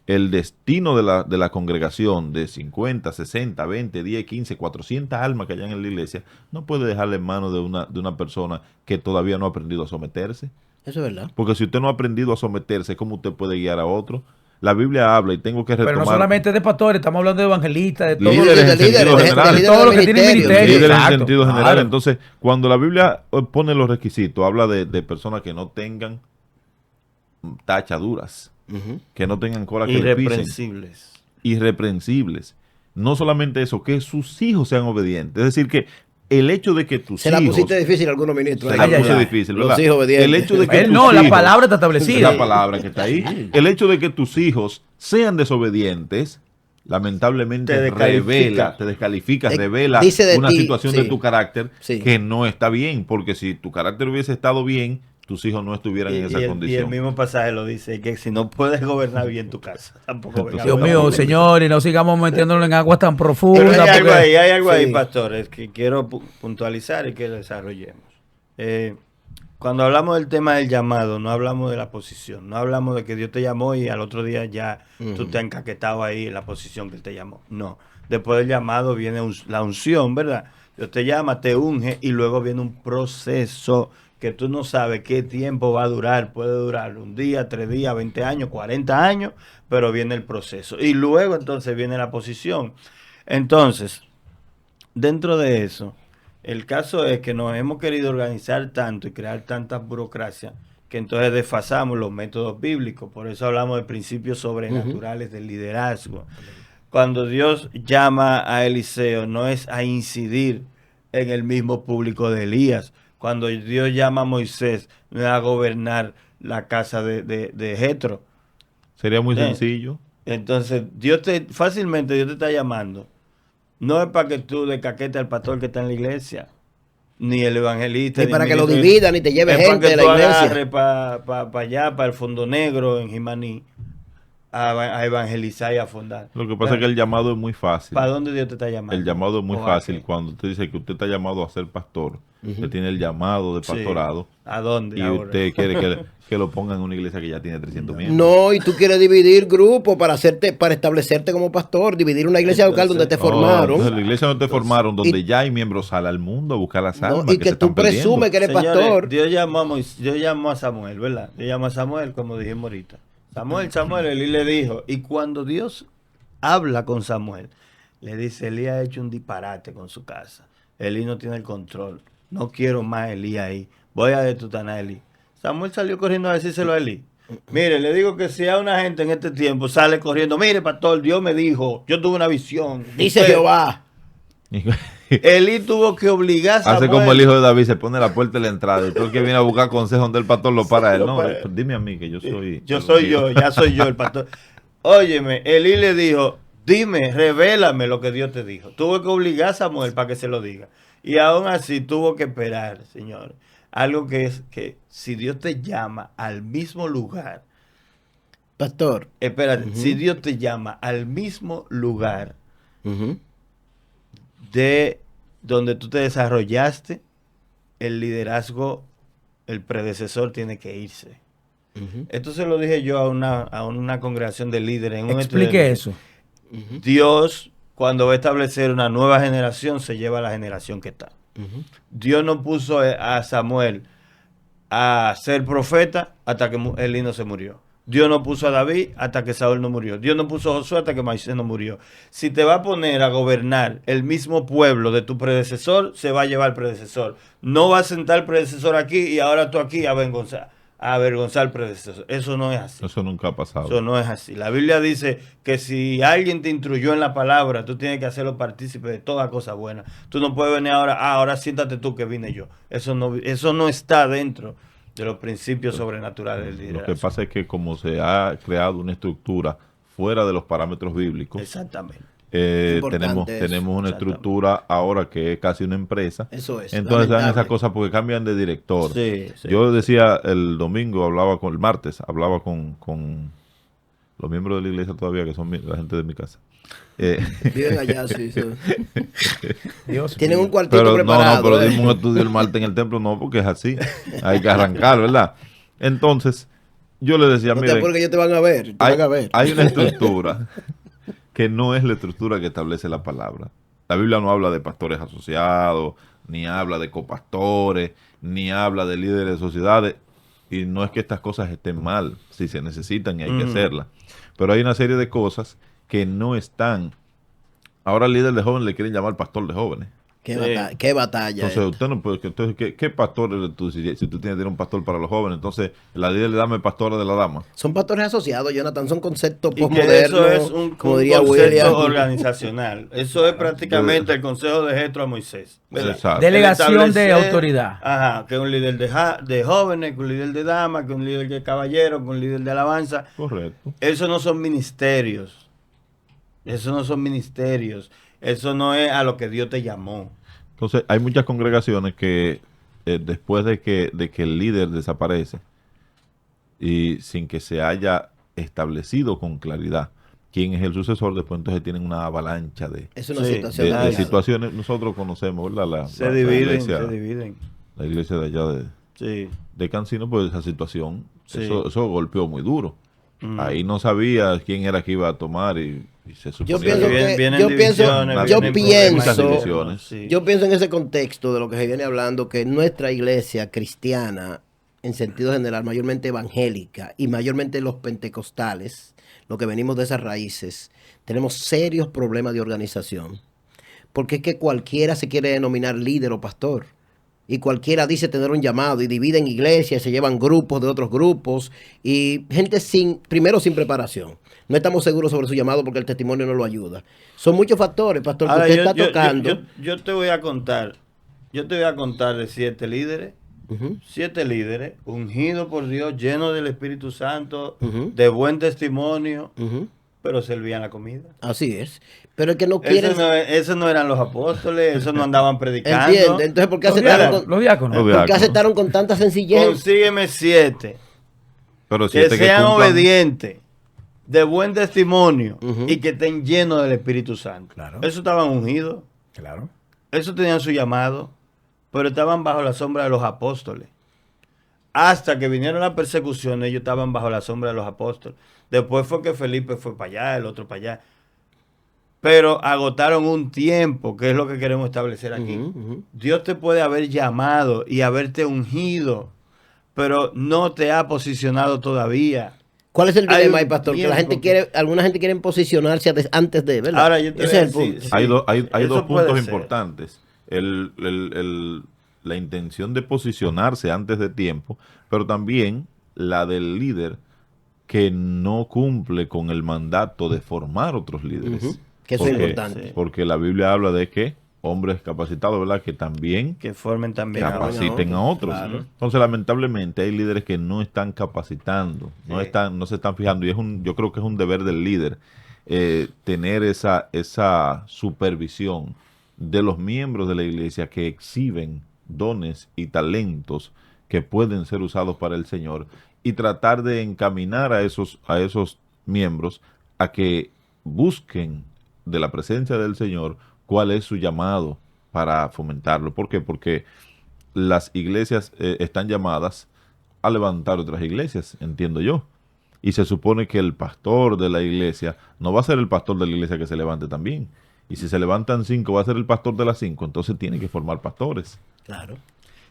el destino de la congregación de 50, 60, 20, 10, 15, 400 almas que hayan en la iglesia, no puede dejarle en manos de una persona que todavía no ha aprendido a someterse. Eso es verdad. Porque si usted no ha aprendido a someterse, ¿cómo usted puede guiar a otro? La Biblia habla y tengo que Pero retomar. no solamente de pastores, estamos hablando de evangelistas, de todos Líderes los en que- sentido general. de todos los que tienen ministerio. Líderes en Exacto, sentido general. claro. Entonces, cuando la Biblia pone los requisitos, habla de personas que no tengan tachaduras, Ujú. que no tengan cola que le pisen, Irreprensibles. irreprensibles. No solamente eso, que sus hijos sean obedientes. Es decir, que el hecho de que tus Se la hijos... pusiste difícil a algunos ministros. Se la ahí. puse difícil, Los ¿verdad? hijos obedientes. El hecho de que Él tus no, la hijos- palabra está establecida. la palabra que está ahí. El hecho de que tus hijos sean desobedientes, lamentablemente Te descalifica. te descalifica, revela dice de una ti, situación sí. de tu carácter Sí. que no está bien, porque si tu carácter hubiese estado bien, tus hijos no estuvieran en esa y el condición. mismo pasaje lo dice, que si no puedes gobernar bien tu casa, tampoco venga a Dios gobernar mío, bien. señores, no sigamos metiéndonos en aguas tan Pero profundas. porque- hay algo ahí, Sí. pastores, que quiero puntualizar y que desarrollemos. Cuando hablamos del tema del llamado, no hablamos de la posición, no hablamos de que Dios te llamó y al otro día ya tú te has encaquetado ahí en la posición que Él te llamó. No, después del llamado viene la unción, ¿verdad? Dios te llama, te unge y luego viene un proceso que tú no sabes qué tiempo va a durar. Puede durar un día, 3 días, 20 años, 40 años, pero viene el proceso. Y luego entonces viene la posición. Entonces, dentro de eso, el caso es que nos hemos querido organizar tanto y crear tantas burocracias que entonces desfasamos los métodos bíblicos. Por eso hablamos de principios sobrenaturales del liderazgo. Cuando Dios llama a Eliseo, no es a incidir en el mismo público de Elías. Cuando Dios llama a Moisés, no es a gobernar la casa de Jetro. Sería muy Sí. sencillo. Entonces, fácilmente Dios te está llamando. No es para que tú descaquetes al pastor que está en la iglesia, ni el evangelista. Ni el para que lo ministro. divida, ni te lleve Es para gente que de la tú iglesia. agarres para allá, para el Fondo Negro, en Jimaní, a evangelizar y a fundar. Lo que pasa es que el llamado es muy fácil. ¿Para dónde Dios te está llamando? El llamado es muy ¿O a fácil. qué? Cuando usted dice que usted está llamado a ser pastor, usted tiene el llamado de Sí. pastorado ¿A dónde y ahora? usted quiere que lo ponga en una iglesia que ya tiene 300 miembros. No, y tú quieres dividir grupos para establecerte como pastor, dividir una iglesia local donde te No, formaron. entonces la iglesia donde te formaron, donde ya hay miembros, sale al mundo a buscar las No, almas y que se están tú presumes que eres Señores, pastor. Dios llamó a Samuel, ¿verdad? Dios llamó a Samuel, como dijimos ahorita. Samuel, Elí le dijo. Y cuando Dios habla con Samuel, le dice, Elí ha hecho un disparate con su casa. Elí no tiene el control. No quiero más a Elí ahí. Voy a detutanar a Elí. Perdiendo. Samuel salió corriendo a decírselo a Elí. Mire, le digo que si hay una gente en este tiempo sale corriendo, mire, pastor, Dios me dijo, yo tuve una visión. Dice Usted- Jehová. Elí tuvo que obligar a Samuel. Hace como el hijo de David, se pone a la puerta de la entrada. Y todo el que viene a buscar consejo donde el pastor lo para a él. Lo No, para. dime a mí que yo soy. Ya soy yo el pastor. Óyeme, Elí le dijo, dime, revélame lo que Dios te dijo. Tuvo que obligar a Samuel para que se lo diga. Y aún así tuvo que esperar, señor. Algo que es que si Dios te llama al mismo lugar, Pastor. espérate, si Dios te llama al mismo lugar Ujú. de donde tú te desarrollaste, el liderazgo, el predecesor tiene que irse. Ujú. Esto se lo dije yo a una congregación de líderes. En un estudio Explique de- eso. Dios, cuando va a establecer una nueva generación, se lleva a la generación que está. Ujú. Dios no puso a Samuel a ser profeta hasta que Elí no se murió. Dios no puso a David hasta que Saúl no murió. Dios no puso a Josué hasta que Moisés no murió. Si te va a poner a gobernar el mismo pueblo de tu predecesor, se va a llevar el predecesor. No va a sentar el predecesor aquí y ahora tú aquí a avergonzar al predecesor. Eso no es así. Eso nunca ha pasado. Eso no es así. La Biblia dice que si alguien te instruyó en la palabra, tú tienes que hacerlo partícipe de toda cosa buena. Tú no puedes venir ahora, ahora siéntate tú que vine yo. Eso no está dentro de los principios sobrenaturales del Lo liderazgo. que pasa es que como se ha creado una estructura fuera de los parámetros bíblicos, Exactamente. Importante eso, tenemos una exactamente. estructura ahora que es casi una empresa. Eso es. Entonces dan lamentable. esas cosas porque cambian de director. Sí, sí. Yo decía el domingo, el martes, hablaba con los miembros de la iglesia todavía, que son la gente de mi casa. Viven allá, sí. sí. Dios Tienen mío. un cuartito Pero preparado. pero ¿eh? dimos un estudio el martes en el templo, no, porque es así. Hay que arrancar, ¿verdad? Entonces, yo le decía, No te miren, apures que ellos te van a ver. Te van a ver. hay una estructura que no es la estructura que establece la palabra. La Biblia no habla de pastores asociados, ni habla de copastores, ni habla de líderes de sociedades. Y no es que estas cosas estén mal, si se necesitan y hay que hacerlas. Pero hay una serie de cosas que no están. Ahora al líder de jóvenes le quieren llamar pastor de jóvenes. Qué, Sí. qué batalla. Entonces, usted no puede, entonces, ¿qué pastor eres tú? Si tú tienes que tener un pastor para los jóvenes, entonces la líder de dama es pastora de la dama. Son pastores asociados, Jonathan. Son conceptos Y que postmodernos. eso es un como diría concepto William. organizacional. Eso es prácticamente el consejo de Jetro a Moisés. ¿verdad? Exacto. Delegación El de autoridad. Ajá, que un líder de jóvenes, que un líder de damas, que un líder de caballeros, que un líder de alabanza. Correcto. Eso no son ministerios. Eso no son ministerios. Eso no es a lo que Dios te llamó. Entonces, hay muchas congregaciones que después de que el líder desaparece y sin que se haya establecido con claridad quién es el sucesor, después entonces tienen una avalancha Es una Sí, situación. de delicada. situaciones. Nosotros conocemos, ¿verdad? Se dividen, iglesia, se dividen. la iglesia de allá Sí. de Cancino, pues esa situación, Sí. eso golpeó muy duro. Mm. Ahí no sabía quién era que iba a tomar y se suponía Yo pienso que- que- Vienen yo pienso- divisiones, yo vienen pienso- problemas divisiones. internos, sí. Yo pienso en ese contexto de lo que se viene hablando, que nuestra iglesia cristiana, en sentido general, mayormente evangélica y mayormente los pentecostales, los que venimos de esas raíces, tenemos serios problemas de organización. Porque es que cualquiera se quiere denominar líder o pastor. Y cualquiera dice tener un llamado y dividen iglesias, se llevan grupos de otros grupos y gente primero sin preparación. No estamos seguros sobre su llamado porque el testimonio no lo ayuda. Son muchos factores, pastor, que Ahora, usted está tocando. yo te voy a contar. Yo te voy a contar de 7 líderes. Ujú. 7 líderes, ungidos por Dios, llenos del Espíritu Santo, Ujú. de buen testimonio, Ujú. pero servían la comida. Así es. Pero es que no quieren. Esos no eran los apóstoles, esos no andaban predicando. ¿Entiende? Entonces, ¿por qué Los aceptaron diáconos, con, los diáconos. Los por qué diáconos. aceptaron con tanta sencillez? Consígueme 7 Pero que siete sean cumplan- obedientes, de buen testimonio Ujú. y que estén llenos del Espíritu Santo. Claro. Esos estaban ungidos, Claro. esos tenían su llamado, pero estaban bajo la sombra de los apóstoles. Hasta que vinieron las persecuciones, ellos estaban bajo la sombra de los apóstoles. Después fue que Felipe fue para allá, el otro para allá. Pero agotaron un tiempo, que es lo que queremos establecer aquí. Ujú, ujú. Dios te puede haber llamado y haberte ungido, pero no te ha posicionado todavía. ¿Cuál es el Hay dilema un ahí, pastor? Que la tiempo gente quiere, alguna gente quiere posicionarse antes de, ¿verdad? Ahora yo te Ese voy a es el decir, punto. sí, Hay eso dos puede puntos ser. importantes. La intención de posicionarse antes de tiempo, pero también la del líder que no cumple con el mandato de formar otros líderes. Ujú, que eso es importante. Sí. Porque la Biblia habla de que hombres capacitados, ¿verdad? Que también Que formen también a otros. capaciten a otros. Claro. Entonces, lamentablemente, hay líderes que no están capacitando, Sí. no se están fijando. Y yo creo que es un deber del líder tener esa supervisión de los miembros de la iglesia que exhiben dones y talentos que pueden ser usados para el Señor y tratar de encaminar a esos miembros a que busquen de la presencia del Señor cuál es su llamado para fomentarlo. ¿Por qué? Porque las iglesias están llamadas a levantar otras iglesias, entiendo yo. Y se supone que el pastor de la iglesia no va a ser el pastor de la iglesia que se levante también. Y si se levantan 5, va a ser el pastor de las 5. Entonces tiene que formar pastores. Claro.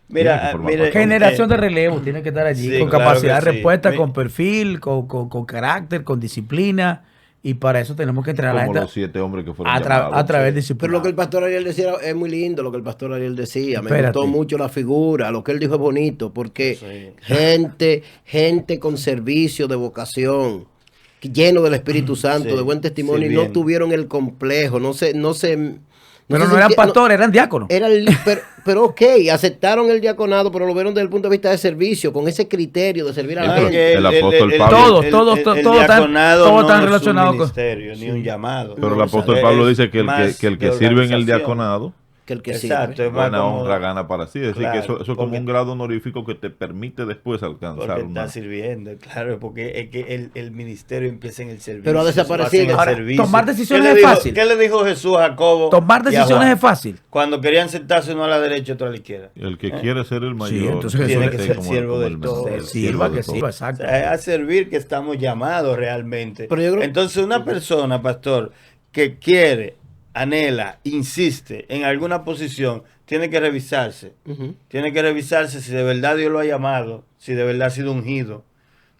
Tiene que Mira, formar mire, parte. Generación de relevo tiene que estar allí, Sí, con claro capacidad que de sí. respuesta, Mi- con perfil, con carácter, con disciplina. Y para eso tenemos que entrenar a la Como gente los 7 hombres que fueron a llamados. través de Pero disciplina. lo que el pastor Ariel decía es muy lindo, lo que el pastor Ariel decía. Me Espérate. gustó mucho la figura, lo que él dijo es bonito, porque Sí. gente con servicio de vocación, lleno del Espíritu Santo, Sí, de buen testimonio, y no sirviendo. tuvieron el complejo, no se Pero no eran sentían- pastores, eran diáconos. Era pero ok, aceptaron el diaconado, pero lo vieron desde el punto de vista de servicio, con ese criterio de servir a la Claro, gente. que el apóstol Pablo- Todos están- diaconado todos no están es un relacionados con- ministerio, ni un llamado. Pero el No, apóstol es Pablo dice que el más que de sirve en el organización. diaconado, Que el que Exacto, sirve. es más buena como- honra gana para sí. Es decir, Claro, que eso es como porque- un grado honorífico que te permite después alcanzar Porque una... está sirviendo, claro, porque es que el ministerio empieza en el servicio. Pero ha desaparecido. eso pasa en el Ahora, servicio. tomar decisiones ¿Qué le es dijo- fácil. ¿Qué le dijo Jesús a Jacobo? Tomar y a decisiones Juan? es fácil. Cuando querían sentarse uno a la derecha y otro a la izquierda. El que quiere ser el mayor entonces tiene debe que ser ser como siervo como del el todo. menor, Sirva de que todo. sirva, O exacto. sea, es a servir que estamos llamados realmente. Pero yo creo- Entonces, una persona, pastor, que quiere, anhela, insiste en alguna posición, tiene que revisarse. Ujú. Tiene que revisarse si de verdad Dios lo ha llamado, si de verdad ha sido ungido.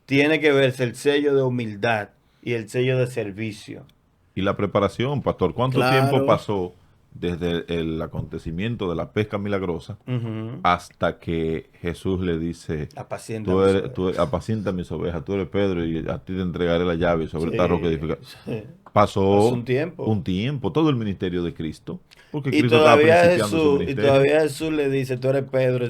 Tiene que verse el sello de humildad y el sello de servicio. Y la preparación, pastor, ¿cuánto Claro. tiempo pasó desde el acontecimiento de la pesca milagrosa Ujú. hasta que Jesús le dice, Apacienta tú, mis eres, ovejas. tú apacienta mis ovejas, tú eres Pedro y a ti te entregaré la llave sobre Sí, esta roca edificada? sí. Pasó un tiempo. todo el ministerio de Cristo. Porque Y Cristo estaba todavía, principiando su Jesús, y ministerio. todavía Jesús le dice, tú eres Pedro.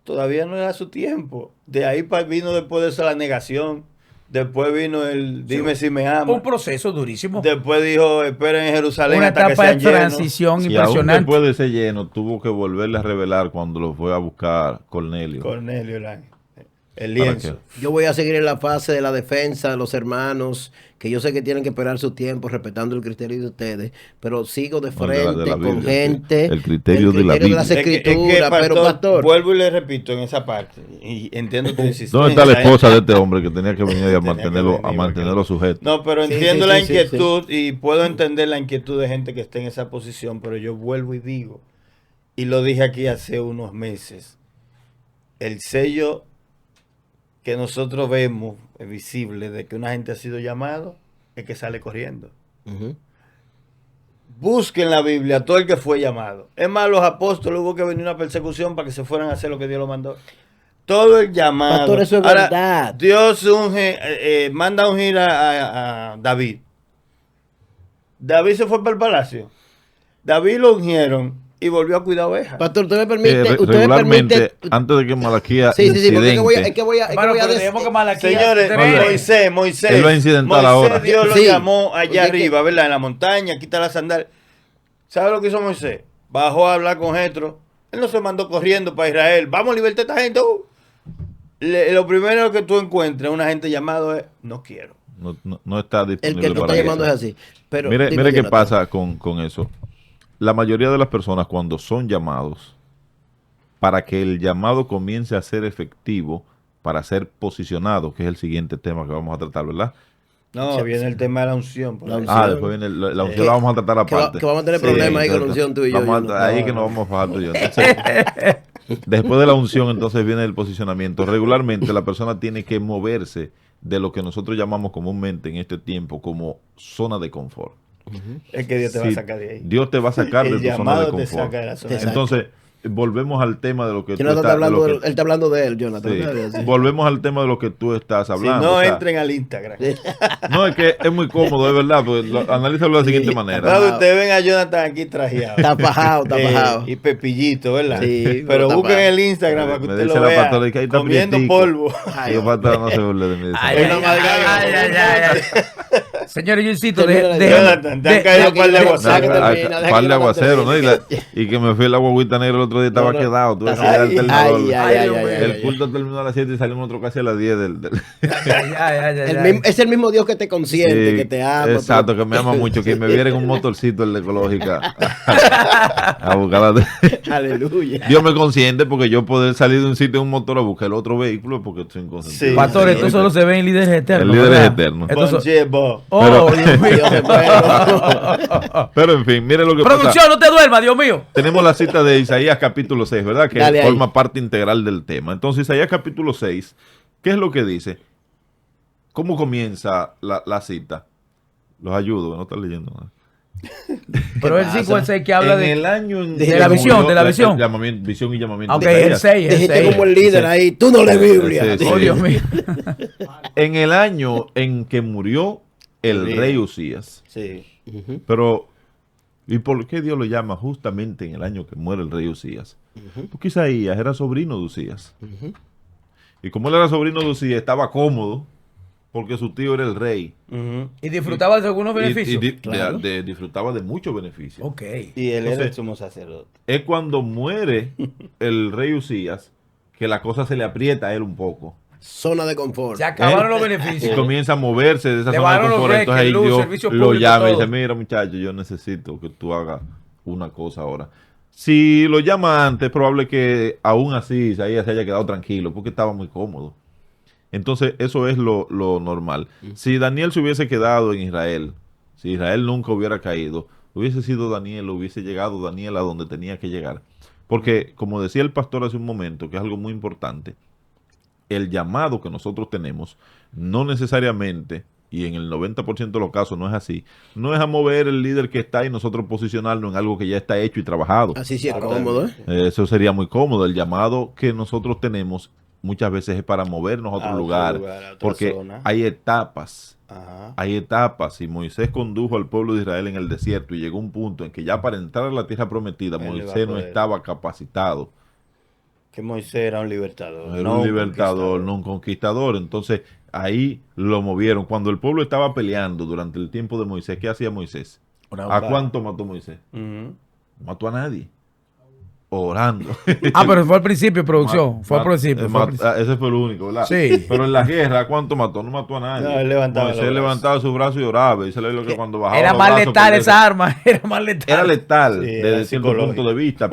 Todavía no era su tiempo. De ahí vino después de eso la negación. Después vino el dime si me ama. Un proceso durísimo. Después dijo, esperen en Jerusalén Una hasta que etapa de sean llenos. transición Y aún impresionante. después de ese lleno, tuvo que volverle a revelar cuando lo fue a buscar Cornelio. Cornelio, el ¿Para lienzo. Yo voy a seguir en la fase de la defensa de los hermanos, que yo sé que tienen que esperar su tiempo, respetando el criterio de ustedes, pero sigo de No, de la frente con Biblia, gente. sí. El criterio de la Biblia. las Es que, escrituras, pero pastor. Vuelvo y le repito en esa parte. Y entiendo tu insistencia. ¿Dónde está la esposa de este hombre que tenía que venir a Tenía mantenerlo, que a venir, mantenerlo porque- sujeto? No, pero Sí, entiendo sí, la sí, sí, inquietud y puedo entender la inquietud de gente que esté en esa posición, pero yo vuelvo y digo, y lo dije aquí hace unos meses, el sello que nosotros vemos es visible de que una gente ha sido llamado es que sale corriendo. Ujú. Busquen la Biblia a todo el que fue llamado. Es más, los apóstoles hubo que venir una persecución para que se fueran a hacer lo que Dios lo mandó. Todo el llamado. Pastor, eso es Ahora, verdad. Dios manda a ungir a David. David se fue para el palacio. David lo ungieron y volvió a cuidar ovejas. Pastor, usted me permite. Usted me Regularmente, permite. antes de que Malaquías Sí, porque es que voy a, incidente, es que voy a, es que Hermano, voy a pero decir- tenemos que Malaquías Señores, 3. Moisés. Él va a incidentar ahora. Dios lo Sí. llamó allá Porque es que- arriba, ¿verdad? En la montaña, quita la sandalia. ¿Sabe lo que hizo Moisés? Bajó a hablar con Jetro. Él no se mandó corriendo para Israel. Vamos a libertar a esta gente. Lo primero que tú encuentras una gente llamado es, no quiero. no está el disponible que lo para está llamando eso. es así. Pero, Mire dime, qué Jonathan. pasa con eso. La mayoría de las personas cuando son llamados, para que el llamado comience a ser efectivo, para ser posicionado, que es el siguiente tema que vamos a tratar, ¿verdad? No, Sí, viene el tema de la unción. por La ahí. unción. Después viene la unción, Que- la vamos a tratar que aparte. vamos a tener Sí, problemas ahí con la entonces, unción tú y yo. vamos a- Jonathan. ahí que nos vamos a fajar tú y yo. Entonces, después de la unción, entonces viene el posicionamiento. Regularmente la persona tiene que moverse de lo que nosotros llamamos comúnmente en este tiempo como zona de confort. Es que Dios te va a Sí, sacar de ahí. Dios te va a sacar de El tu zona de llamado te confort. saca de la zona de Exacto. Entonces, volvemos al tema de lo que tú Jonathan está estás hablando de de lo que- él está hablando de él, Jonathan. sí. ¿Sabes? Sí. Volvemos al tema de lo que tú estás Si hablando. no o sea, entren al Instagram. no, es que es muy cómodo, es verdad. Pues, analízalo de la siguiente Sí. manera. Claro, ustedes ven a Jonathan aquí trajeado. Está fajado, está fajado. Y Pepillito, ¿verdad? Sí, pero está busquen fajado. el Instagram para que Me usted dice lo la vea pastora que ahí está comiendo prietico. polvo. Ay, Yo, pastora, no se burle de mí. Ay, Una ay, amalgama. ay, ay, ay, ay. Señores, yo insisto, Termina, Jonathan, te han caído un par de aguaceros. Deja que termine, deja Par que de Jonathan aguacero, ¿no? Y, termine. y que me fui la guaguita negra el otro día, estaba No, no. quedado. Tuve que ir Ay, al alternador. ay, ay, ay, Dios ay, mío. ay, El ay. culto terminó a las 7 y salimos nosotros casi a las 10 del... Ay, ay, ay, El ay. mismo- es el mismo Dios que te consiente, Sí, que te ama. exacto, pero- que me ama mucho, que me viera en un motorcito el de ecológica a buscar Aleluya. Dios me consiente porque yo poder salir de un sitio en un motor a buscar el otro vehículo porque estoy inconsciente. Sí. Pastor, esto solo se ve en líderes eternos. En Líderes ¿verdad? Eternos. Esto so- Bonchebo. Oh, Pero- Dios mío. Dios es bueno. Pero en fin, mire lo que pasa. Producción, no te duermas, Dios mío. Tenemos la cita de Isaías capítulo 6, ¿verdad? Que Dale ahí. forma parte integral del tema. Entonces, Isaías capítulo 6, ¿qué es lo que dice? ¿Cómo comienza la cita? Los ayudo, no están leyendo nada. Pero el pasa? 5 es el que habla en de... el año en de que la visión, murió de la visión. visión y llamamiento. Aunque de es el Isaías. 6, el Dijiste 6. como el líder Sí. ahí, tú no lees Biblia. Sí, Oh, Dios mío. En el año en que murió el Sí. rey Usías. Sí. Ujú. Pero, ¿y por qué Dios lo llama justamente en el año que muere el rey Usías? Porque Isaías era sobrino de Usías. Ujú. Y como él era sobrino de Usías, estaba cómodo porque su tío era el rey. Ujú. Y disfrutaba de algunos Y beneficios. Claro. disfrutaba de muchos beneficios. Ok. Y él era Entonces- el sumo sacerdote. Es cuando muere el rey Usías que la cosa se le aprieta a él un poco. Zona de confort. Se acabaron los Y beneficios. comienza a moverse de esa Le zona de bajaron los confort. breaks, Entonces ahí luz, Dios servicio lo público, llama y todo. dice, mira muchacho, yo necesito que tú hagas una cosa ahora. Si lo llama antes, es probable que aún así Isaías se haya quedado tranquilo porque estaba muy cómodo. Entonces eso es lo normal. Si Daniel se hubiese quedado en Israel, si Israel nunca hubiera caído, hubiese sido Daniel, hubiese llegado Daniel a donde tenía que llegar. Porque, como decía el pastor hace un momento, que es algo muy importante, el llamado que nosotros tenemos, no necesariamente, y en el 90% de los casos no es así, no es a mover el líder que está y nosotros posicionarnos en algo que ya está hecho y trabajado. Así sí es cómodo, ¿eh? Eso sería muy cómodo. El llamado que nosotros tenemos muchas veces es para movernos a otro lugar, a otra porque zona. hay etapas. Ajá. Hay etapas, y Moisés condujo al pueblo de Israel en el desierto y llegó un punto en que ya para entrar a la tierra prometida Él iba a Moisés no poder. estaba capacitado. que Moisés era un libertador. Era no un libertador, no un conquistador. Entonces, ahí lo movieron. Cuando el pueblo estaba peleando durante el tiempo de Moisés, ¿qué hacía Moisés? Oraba. ¿A cuánto mató Moisés? Ujú. No mató a nadie. Orando. Pero fue al principio, producción. Fue al principio. Ese fue el único, ¿verdad? Sí. Pero en la guerra, ¿a cuánto mató? No mató a nadie. No, él levantaba Moisés los brazos. levantaba su brazo y oraba. Y se le lo que cuando bajaba Era los más brazos, letal porque esa arma. Era más letal. era letal Sí, desde era cierto punto psicológico. de vista,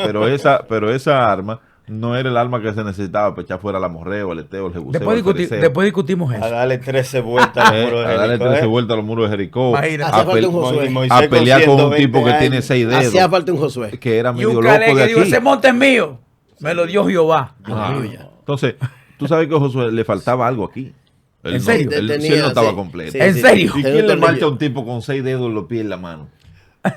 pero esa arma no era el arma que se necesitaba para echar fuera el amorreo, el eteo, el jebuseo, Después discutimos A eso. darle 13 vueltas al muro de a darle Jericó, 13 vueltas a los muros de Jericó, Imagínate. Hacía falta un Mo- Josué. y Moisés a pelear con un 120 tipo que tiene años. 6 dedos, Hacía falta un Josué. que era Y medio un loco calé de que dijo, aquí. ese monte es mío. Me lo dio Jehová. Aleluya. Entonces, tú sabes que a Josué le faltaba algo aquí. Él ¿En serio? No, él, Tenía, si él no estaba sí, completo. sí, ¿En sí. serio? ¿Y Tenía quién un le marcha a tornillo. un tipo con 6 dedos en los pies y en la mano?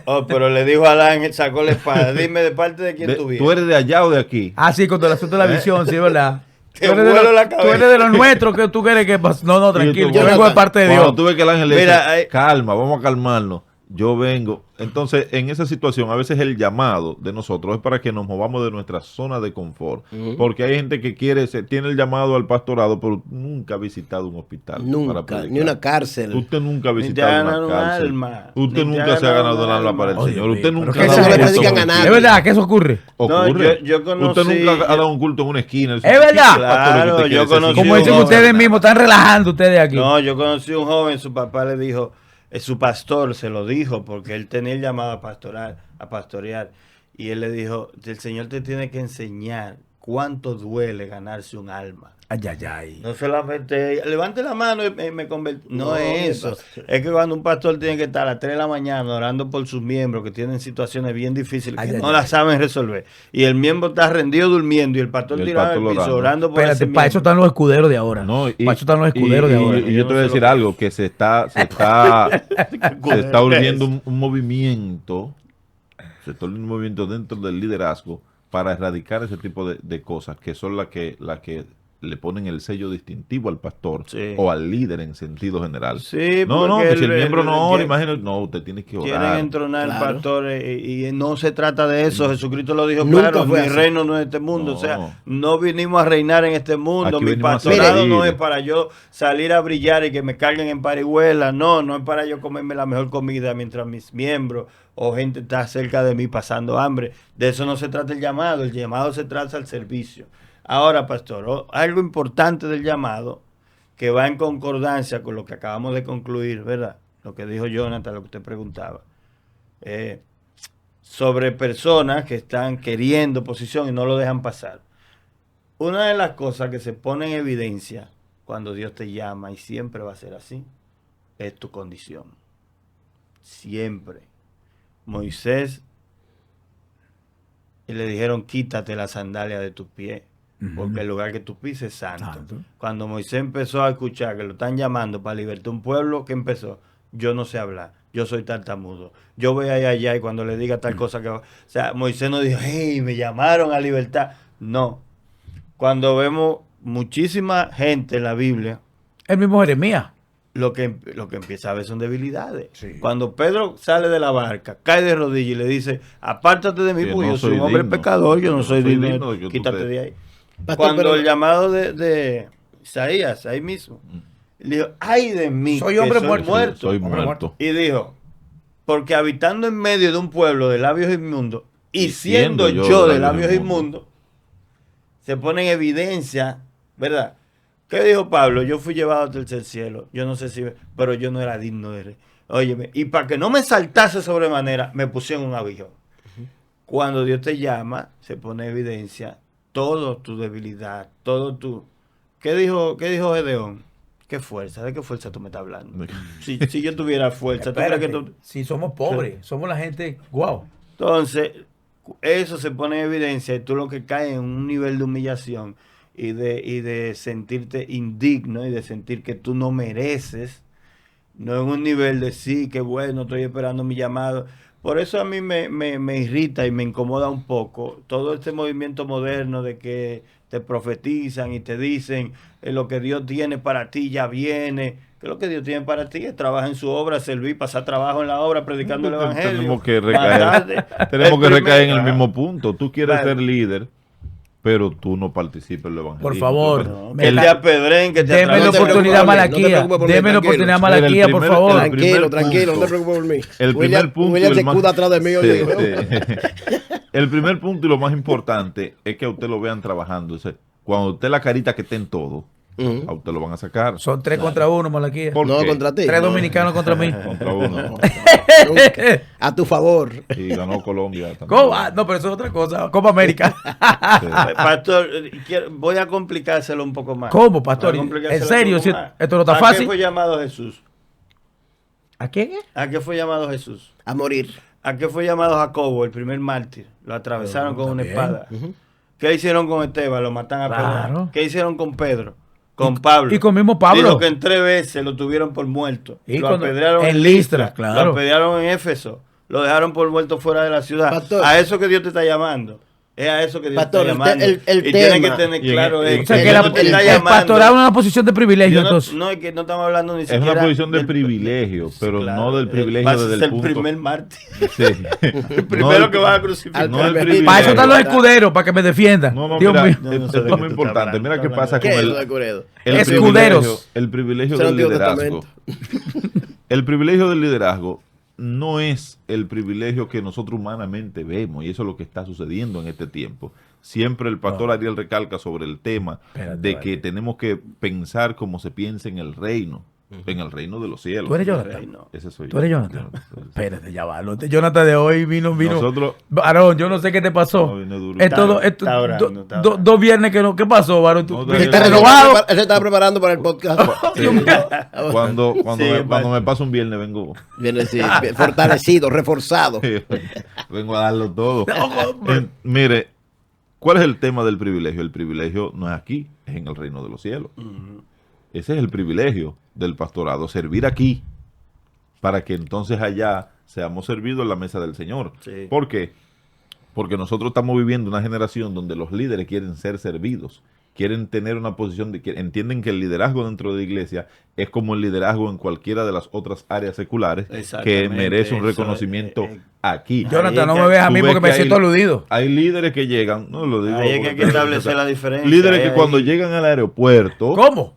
Oh, pero le dijo a Adán, sacó la espada. Dime de parte de quién tú vienes. ¿Tú eres de allá o de aquí? Sí, con todo el asunto de la visión, sí, ¿verdad? Te Tú eres de vuelo la los- cabeza. tú eres de los nuestros que tú quieres que pase. No, tranquilo. Y Yo tú- vengo de parte de Cuando Dios. tú ves que el ángel le Mira, dice, hay- calma, vamos a calmarnos. Yo vengo. Entonces, en esa situación, a veces el llamado de nosotros es para que nos movamos de nuestra zona de confort. Porque hay gente que tiene el llamado al pastorado, pero nunca ha visitado un hospital. para Nunca. predicar. Ni una cárcel. Usted nunca ha Ni te visitado ha una ganado un cárcel. alma. Usted Ni te nunca ha se ha ganado ganado un un alma alma. para el Oye, Señor. Usted pero nunca que ha eso dado no un le culto predican en a una nadie. Es esquina. verdad que eso ocurre. Ocurre. No, yo conocí- Usted nunca ha dado un culto en una esquina. Es verdad. Claro, yo conocí Como un dicen joven. ustedes mismos, están relajando ustedes aquí. No, yo conocí un joven, su papá le dijo, su pastor se lo dijo, porque él tenía el llamado a pastorear. Y él le dijo, el Señor te tiene que enseñar cuánto duele ganarse un alma. Ay. No solamente, levante la mano y me convertí. No, No, es eso. pastor. Es que cuando un pastor tiene que estar a las 3 de la mañana orando por sus miembros que tienen situaciones bien difíciles, que no las saben resolver. Y el miembro está rendido durmiendo y el pastor Y el tirado en pastor el piso orando. orando por Espérate, ese para eso miembro. están los escuderos de ahora. No, Para eso están los escuderos de ahora. Y yo te voy a decir algo, que se está urdiendo un movimiento, se está urdiendo un movimiento dentro del liderazgo para erradicar ese tipo de cosas, que son las que le ponen el sello distintivo al pastor Sí. o al líder en sentido general. Sí, No, porque que si el miembro no ora, quiere- imagínate, no, usted tiene que Quieren orar. entronar al Claro. pastor y no se trata de eso. Jesucristo lo dijo Nunca claro, fue mi así. reino no es de este mundo. No. O sea, no vinimos a reinar en este mundo. Aquí Mi venimos a pastorado servir. no es para yo salir a brillar y que me carguen en parihuela. No es para yo comerme la mejor comida mientras mis miembros o gente está cerca de mí pasando hambre. De eso no se trata el llamado. El llamado se trata al servicio. Ahora, pastor, algo importante del llamado que va en concordancia con lo que acabamos de concluir, ¿verdad? Lo que dijo Jonathan, lo que usted preguntaba. Sobre personas que están queriendo posición y no lo dejan pasar. Una de las cosas que se pone en evidencia cuando Dios te llama, y siempre va a ser así, es tu condición. Siempre. Moisés, y le dijeron, quítate la sandalia de tus pies, porque el lugar que tú pises es santo. Santo. Cuando Moisés empezó a escuchar que lo están llamando para libertar un pueblo, ¿qué empezó? Yo no sé hablar, yo soy tartamudo. Yo voy allá y cuando le diga tal cosa que... O sea, Moisés no dijo, hey, me llamaron a libertad. No. Cuando vemos muchísima gente en la Biblia, El mismo Jeremías. lo que empieza a ver son debilidades. Sí. Cuando Pedro sale de la barca, cae de rodillas y le dice, apártate de mí, Que porque no yo soy soy un hombre digno. pecador, yo no No soy soy digno, digno de que tú quítate te- de ahí. Pastor, Cuando pero- el llamado de Isaías, ahí mismo, le dijo, ay de mí, Soy que hombre muerto. Soy Hombre muerto. Y dijo, porque habitando en medio de un pueblo de labios inmundos, y siendo yo de labios inmundos, se pone en evidencia, ¿verdad? ¿Qué dijo Pablo? Yo fui llevado al tercer cielo, yo no sé si, pero yo no era digno de rey. Óyeme, y para que no me saltase sobremanera, me pusieron un aguijón. Cuando Dios te llama, se pone en evidencia toda tu debilidad, todo tu... ¿Qué dijo Gedeón? ¿Qué fuerza? ¿De qué fuerza tú me estás hablando? Si yo tuviera fuerza, ¿tú crees que Espérate, tú...? si somos pobres, somos la gente, wow. Entonces, eso se pone en evidencia y tú lo que caes en un nivel de humillación y de sentirte indigno y de sentir que tú no mereces, no en un nivel de sí, que bueno, estoy esperando mi llamado. Por eso a mí me irrita y me incomoda un poco todo este movimiento moderno de que te profetizan y te dicen lo que Dios tiene para ti ya viene. Que lo que Dios tiene para ti es trabajar en su obra, servir, pasar trabajo en la obra, predicando el evangelio. Tenemos que matarte. recaer, tenemos que El recaer en el primer- mismo punto. Tú quieres Vale. ser líder, pero tú no participes en lo evangelístico. Por favor. No, que te apedren, que te Deme la No te oportunidad a preocupes por mí, no te Malaquía. preocupes por mí, Deme la tranquilo. oportunidad a Mira, el Malaquía, por primer- favor. el Tranquilo, primer tranquilo, no te punto. preocupes por mí. El primer punto y William el se más- escuda atrás de mí. Sí, Oye, sí. El primer punto y lo más importante es que a usted lo vean trabajando. O sea, cuando usted la carita que esté en todo, Ujú. a usted lo van a sacar. Son 3 contra 1, Malaquía. ¿Por No, qué? contra ti. 3 No, dominicanos contra mí. Contra uno. nunca. A tu favor. Y ganó Colombia también. ¿Cómo? Ah, no, pero eso es otra cosa. Copa América. Sí. Pastor, voy a complicárselo un poco más. ¿Cómo, pastor? Voy a complicárselo ¿En serio? un poco Si más. esto no está ¿A fácil? qué fue llamado Jesús? ¿A quién es? ¿A qué fue llamado Jesús? A morir. ¿A qué fue llamado Jacobo, el primer mártir? Lo atravesaron con una también. espada. ¿Qué hicieron con Esteban? Lo matan a Claro. Pedro. ¿Qué hicieron con Pedro? Con Pablo. y con mismo Pablo. Dijo que en 3 veces lo tuvieron por muerto. Y lo cuando- apedrearon en Listra, claro. Lo apedrearon en Éfeso. Lo dejaron por muerto fuera de la ciudad. Pastor. A eso que Dios te está llamando. Es a eso que Dios Pastor, te está llamando. el y tienes que tema- tener Y en- claro y- eso. O sea, que Dios la- no te está el llamando. pastorado es una posición de privilegio, Dios no, entonces. no, es que no estamos hablando ni Es siquiera. una posición de del- privilegio, pero Claro, no del privilegio vas a desde ser el punto. el primer mártir. Sí. El primero que vas a crucificar. Al no del primer- privilegio. Para eso están los escuderos, para que me defiendan. No, no, Dios mira, mío. Yo no sé esto de es qué muy tú importante. estás Mira qué hablando. pasa con ¿Qué es el, eso de Curedo? Escuderos. el privilegio Eso no del Antiguo liderazgo. El privilegio del liderazgo no es el privilegio que nosotros humanamente vemos, y eso es lo que está sucediendo en este tiempo. Siempre el pastor Ariel recalca sobre el tema Espérate, de vale. que tenemos que pensar como se piensa en el reino de los cielos. Tú eres Jonathan. Reino. Ese soy Tú eres yo. Jonathan. Espérate, ya va. Jonathan de hoy vino. Nosotros, Varón, yo no sé qué te pasó. No, vine duro. Está orando, está orando. 2 viernes que no. ¿Qué pasó, varón? No, ¿Tú está estás bien. renovado? Él se estaba preparando para el podcast. Dios mío. cuando Sí, cuando pa- me pasa un viernes vengo Viene así, fortalecido, reforzado. vengo a darlo todo. Mire, ¿cuál es el tema del privilegio? El privilegio no es aquí, es en el reino de los cielos. Ese es el privilegio del pastorado, servir aquí para que entonces allá seamos servidos en la mesa del Señor. Sí. ¿Por qué? Porque nosotros estamos viviendo una generación donde los líderes quieren ser servidos, quieren tener una posición, entienden que el liderazgo dentro de la iglesia es como el liderazgo en cualquiera de las otras áreas seculares que Exactamente, merece un eso, reconocimiento aquí. Jonathan, no Ahí me es veas a tú mí ves porque me que hay- siento aludido. Hay líderes que llegan, no lo digo. Ahí es que hay que establecer la diferencia. Líderes que Ahí- cuando llegan al aeropuerto, ¿Cómo?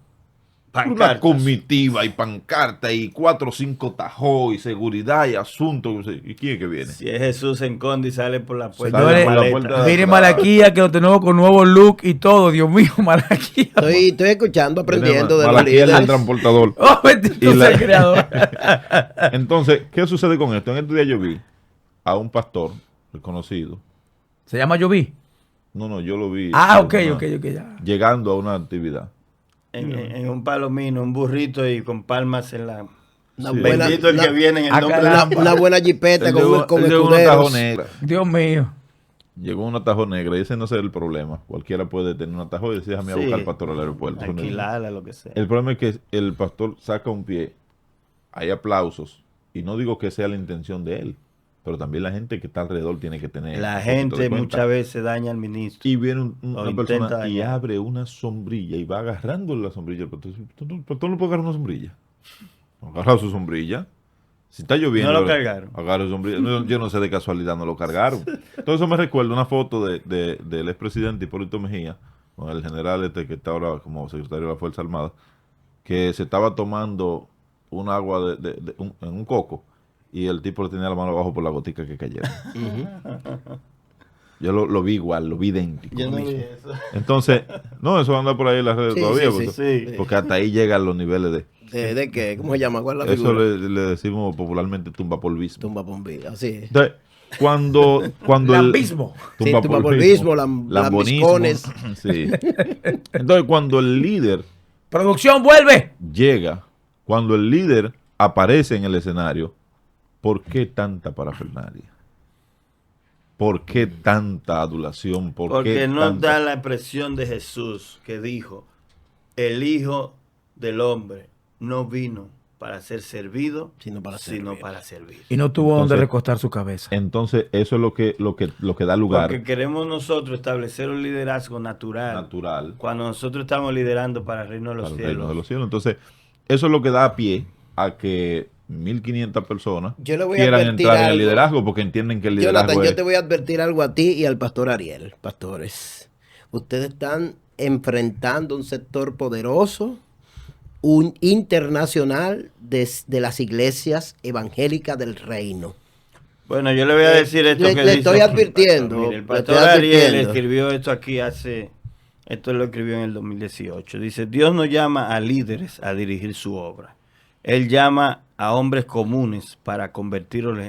una Pancartas. comitiva y pancarta y 4 o 5 tajos y seguridad y asuntos. ¿Y quién es que viene? Si es Jesús en conde y sale por la puerta Sale de por la la maleta. puerta. Miren Malaquía, que lo tenemos con nuevo look y todo. Dios mío, Malaquía. Estoy escuchando, aprendiendo de los Malaquía es el líderes. transportador. Oh, bendito Y la- sea el creador. Entonces, ¿qué sucede con esto? En estos días yo vi a un pastor reconocido. Se llama Joví. No, yo lo vi. Ah, ok, una- ok, ya. Llegando a una actividad. En un palomino, un burrito y con palmas en la. Una Sí. buena, Bendito el que una- viene en el Ah, nombre de caramba. una buena jipeta Él con, llegó- con él llegó en un tajo escuderos. negra. Dios mío. Llegó un atajo negra y ese no es el problema. Cualquiera puede tener un atajo y decir, déjame a Sí. buscar al pastor al aeropuerto. Eso no es- Alquilarla, lo que sea. El problema es que el pastor saca un pie, hay aplausos, y no digo que sea la intención de él, pero también la gente que está alrededor tiene que tener. La un poquito de gente cuenta. muchas veces daña al ministro. Y viene O una intenta persona y dañar. abre una sombrilla y va agarrando la sombrilla. El pastor no puede agarrar una sombrilla. Agarra su sombrilla. Si está lloviendo, No lo cargaron. agarra su sombrilla. No, yo no sé, de casualidad no lo cargaron. Entonces eso me recuerda una foto del expresidente Hipólito Mejía, con el general este que está ahora como secretario de la Fuerza Armada, que se estaba tomando un agua en un coco y el tipo le tenía la mano abajo por la gotica que cayeron. Yo lo vi igual, lo vi idéntico. Yo no lo vi mismo. eso. Entonces, no, eso anda por ahí en las redes Sí, todavía, sí, porque, sí. porque hasta ahí llegan los niveles de... ¿De qué? ¿Cómo se llama? ¿Cuál es la Eso figura? le decimos popularmente tumbapolvismo. Tumba bombilla, sí. Entonces, cuando el Lambismo. Sí, tumbapolvismo, lambonismo. lambiscones. Sí. Entonces, cuando el líder Producción, vuelve. llega, cuando el líder aparece en el escenario, ¿por qué tanta parafernalia? ¿Por qué tanta adulación? ¿Por Porque qué no tanta- da la expresión de Jesús que dijo, el Hijo del Hombre no vino para ser servido, Sino para sino servir. para servir. Y no tuvo donde Entonces- recostar su cabeza. Entonces, eso es lo que da lugar Porque queremos nosotros establecer un liderazgo natural. natural Cuando nosotros estamos liderando para el reino de los para el cielos. reino de los cielos. Entonces, eso es lo que da pie a que 1.500 personas Yo le voy a quieran advertir entrar en el algo. liderazgo porque entienden que el liderazgo Jonathan, yo es... te voy a advertir algo a ti y al pastor Ariel, pastores. Ustedes están enfrentando un sector poderoso, un internacional de las iglesias evangélicas del reino. Bueno, yo le voy a decir esto le que estoy dice aquí, advirtiendo, pastor. Mire, el le pastor estoy Ariel advirtiendo. escribió esto aquí esto lo escribió en el 2018. Dice, Dios no llama a líderes a dirigir su obra. Él llama a hombres comunes para convertirlos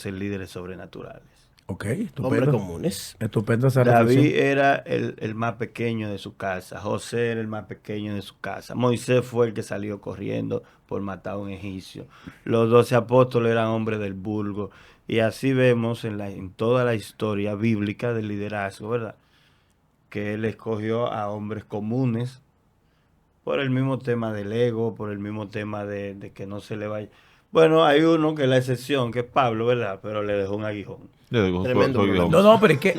en líderes sobrenaturales. Ok, Hombres estupendo. comunes. Estupendo esa David reflexión. era el más pequeño de su casa, José era el más pequeño de su casa, Moisés fue el que salió corriendo por matar a un egipcio, los 12 apóstoles eran hombres del vulgo, y así vemos en toda la historia bíblica del liderazgo, ¿verdad? Que él escogió a hombres comunes por el mismo tema del ego, por el mismo tema de que no se le vaya. Bueno, hay uno que es la excepción, que es Pablo, ¿verdad? Pero le dejó un aguijón. Le digo, Tremendo soy problema. yo. No, pero es que,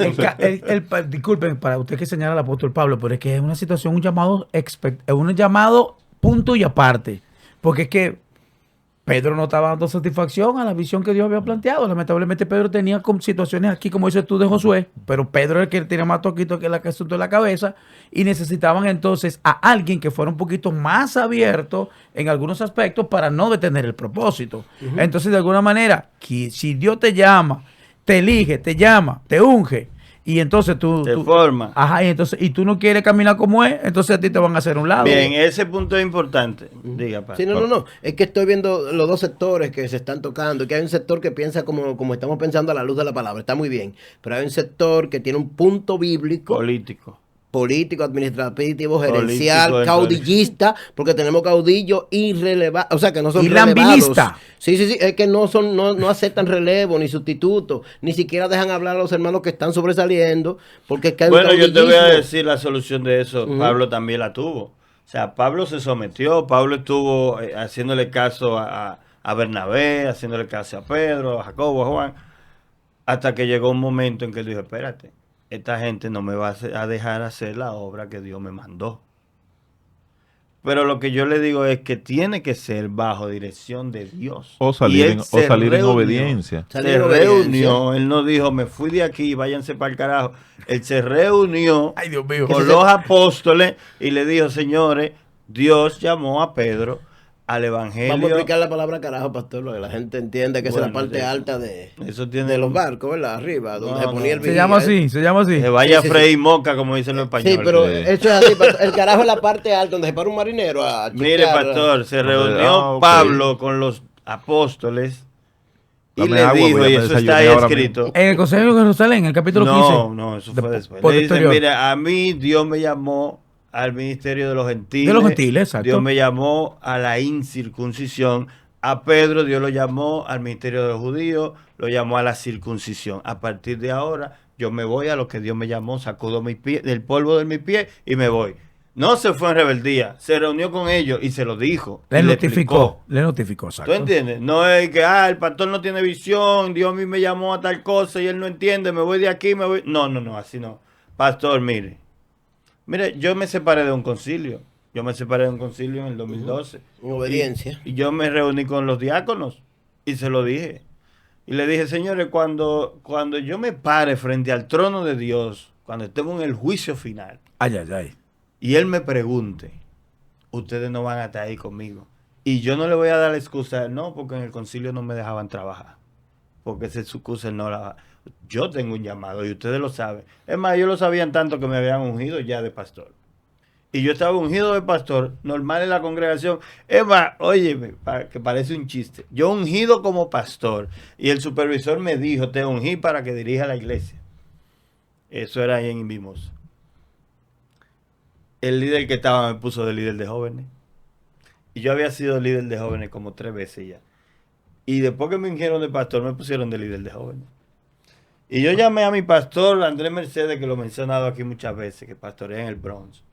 disculpen, para usted que señala al apóstol Pablo, pero es que es una situación, un llamado punto y aparte. Porque es que Pedro no estaba dando satisfacción a la visión que Dios había planteado. Lamentablemente Pedro tenía situaciones aquí, como dices tú, de Josué, pero Pedro es el que tenía más toquito que que asunto en la cabeza, y necesitaban entonces a alguien que fuera un poquito más abierto en algunos aspectos para no detener el propósito. Entonces, de alguna manera, si Dios te llama, te elige, te llama, te unge, y entonces Te forma. ajá, y tú no quieres caminar como es, entonces a ti te van a hacer a un lado. Bien, ese punto es importante. Diga, Sí, pastor. no. Es que estoy viendo los dos sectores que se están tocando. Que hay un sector que piensa como estamos pensando a la luz de la palabra. Está muy bien. Pero hay un sector que tiene un punto bíblico, Político. administrativo, gerencial, Político, caudillista, porque tenemos caudillos irrelevantes, o sea, que no son Y relevados. lambinista. Sí, es que no aceptan relevo ni sustituto, ni siquiera dejan hablar a los hermanos que están sobresaliendo, porque es que hay un Bueno, yo te voy a caudillismo. decir la solución de eso. Ujú. Pablo también la tuvo. O sea, Pablo se sometió. Pablo estuvo haciéndole caso a Bernabé, haciéndole caso a Pedro, a Jacobo, a Juan, hasta que llegó un momento en que él dijo, espérate, esta gente no me va a dejar hacer la obra que Dios me mandó. Pero lo que yo le digo es que tiene que ser bajo dirección de Dios. O Y salir, él o se salir en reunió. obediencia. Salir Se en obediencia. reunió, él no dijo, me fui de aquí, váyanse para el carajo. Él se reunió Ay, Dios mío. con los apóstoles y le dijo, señores, Dios llamó a Pedro al evangelio. Vamos a explicar la palabra carajo, pastor, lo que la gente entiende que es Bueno, la parte eso- alta de tiene los barcos, ¿verdad? Arriba, donde se ponía el Se vigía. llama así, se llama así. Que vaya Sí, sí, Frei Moca, como dicen los españoles. Sí, pero Sí. eso es así, pastor. El carajo es la parte alta donde se para un marinero a Mire, chequear. pastor, se Ah, reunió ok. Pablo con los apóstoles y Dame le agua, dijo, porque y ya me eso está desayuné ahí ahora escrito. En el Consejo de Jerusalén, en el capítulo 15. No, eso fue después. Por Le dice, posterior. mira, a mí Dios me llamó al ministerio de los gentiles. De los gentiles, exacto. Dios me llamó a la incircuncisión. A Pedro Dios lo llamó al ministerio de los judíos, lo llamó a la circuncisión. A partir de ahora yo me voy a lo que Dios me llamó, sacudo mi pie, del polvo de mi pie y me voy. No se fue en rebeldía, se reunió con ellos y se lo dijo. Le y notificó, explicó. exacto. ¿Tú entiendes? No es que, el pastor no tiene visión, Dios a mí me llamó a tal cosa y él no entiende, me voy de aquí, me voy. No, así no. Pastor, mire, yo me separé de un concilio. Yo me separé de un concilio en el 2012. En obediencia. Y yo me reuní con los diáconos y se lo dije. Y le dije, señores, cuando yo me pare frente al trono de Dios, cuando estemos en el juicio final, Ay. y él me pregunte, ustedes no van a estar ahí conmigo. Y yo no le voy a dar la excusa, no, porque en el concilio no me dejaban trabajar. Porque esa excusa no la... Yo tengo un llamado y ustedes lo saben. Es más, ellos lo sabían tanto que me habían ungido ya de pastor. Y yo estaba ungido de pastor, normal en la congregación. Es más, óyeme, que parece un chiste. Yo ungido como pastor. Y el supervisor me dijo, te ungí para que dirija la iglesia. Eso era ahí en Invimosa. El líder que estaba me puso de líder de jóvenes. Y yo había sido líder de jóvenes como 3 veces ya. Y después que me ungieron de pastor, me pusieron de líder de jóvenes. Y yo llamé a mi pastor, Andrés Mercedes, que lo he mencionado aquí muchas veces, que pastorea en el Bronx.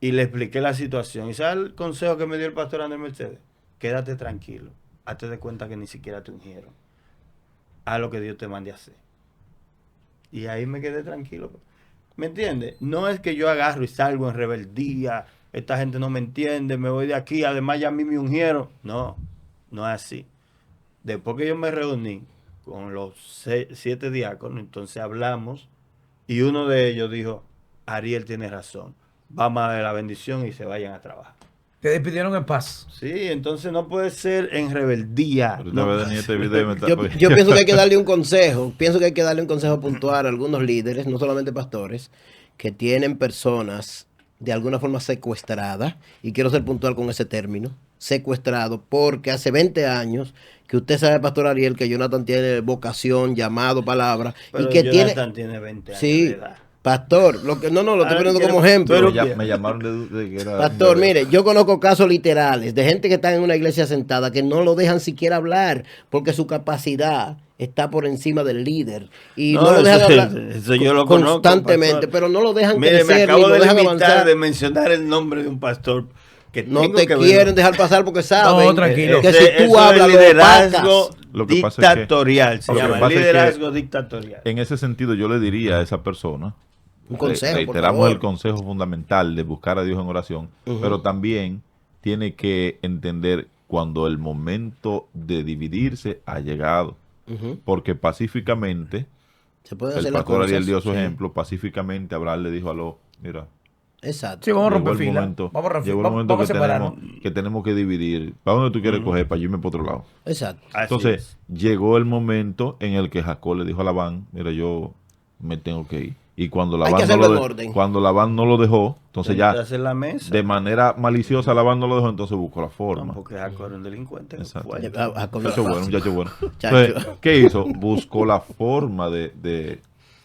Y le expliqué la situación. ¿Y sabes el consejo que me dio el pastor Andrés Mercedes? Quédate tranquilo. Hazte de cuenta que ni siquiera te ungieron. Haz lo que Dios te mande a hacer. Y ahí me quedé tranquilo. ¿Me entiendes? No es que yo agarro y salgo en rebeldía. Esta gente no me entiende, me voy de aquí. Además ya a mí me ungieron. No es así. Después que yo me reuní con los 7 diáconos, entonces hablamos Y uno de ellos dijo, Ariel tiene razón, vamos a dar la bendición y se vayan a trabajar. Te despidieron en paz. Sí, entonces no puede ser en rebeldía. Ahorita No voy a puede venir este ser. video y me está- Yo pienso que hay que darle un consejo. Pienso que hay que darle un consejo puntual a algunos líderes, no solamente pastores, que tienen personas de alguna forma secuestradas. Y quiero ser puntual con ese término, secuestrado, porque hace 20 años que usted sabe, Pastor Ariel, que Jonathan tiene vocación, llamado, palabra, Pero y que Jonathan tiene 20 años de Sí, edad. pastor, lo estoy poniendo como Pero ejemplo. Me llamaron de que era... Pastor, mire, yo conozco casos literales de gente que está en una iglesia sentada que no lo dejan siquiera hablar porque su capacidad está por encima del líder y no, lo dejan hablar eso yo lo conozco, constantemente, pastor. pero no lo dejan Mire, me crecer ni acabo lo de dejan limitar avanzar. de mencionar el nombre de un pastor que No tengo te que quieren verlo. dejar pasar porque saben No, tranquilo. que Ese- si eso tú es hablas, lo liderazgo opacas. Lo que pasa es que- dictatorial. Se Lo que llama pasa es que- liderazgo dictatorial. En ese sentido, yo le diría a esa persona, Un consejo, por reiteramos favor. el consejo fundamental de buscar a Dios en oración, pero también tiene que entender cuando el momento de dividirse ha llegado, Ujú. porque pacíficamente, Se pueden el hacer las pastor Ariel cosas. dio su Sí. ejemplo, pacíficamente Abraham le dijo a Lot, mira, Exacto. Sí, vamos a llegó romper el fila. momento, Vamos a romper llegó el vamos, momento vamos a que separarnos. tenemos que dividir. ¿Para dónde tú quieres coger? Para yo irme para otro lado. Exacto. Así Entonces, es. llegó el momento en el que Jacob le dijo a Labán, mira, yo me tengo que ir. Y cuando Hay que Labán, hacerlo en orden. cuando Labán no lo dejó, entonces ya Siéntase en la mesa. de manera maliciosa Labán no lo dejó, entonces buscó la No, forma. porque Jacob era un delincuente. Exacto. fuerte. Muchacho bueno, muchacho bueno. Chacho. Entonces, ¿qué hizo? Buscó la forma de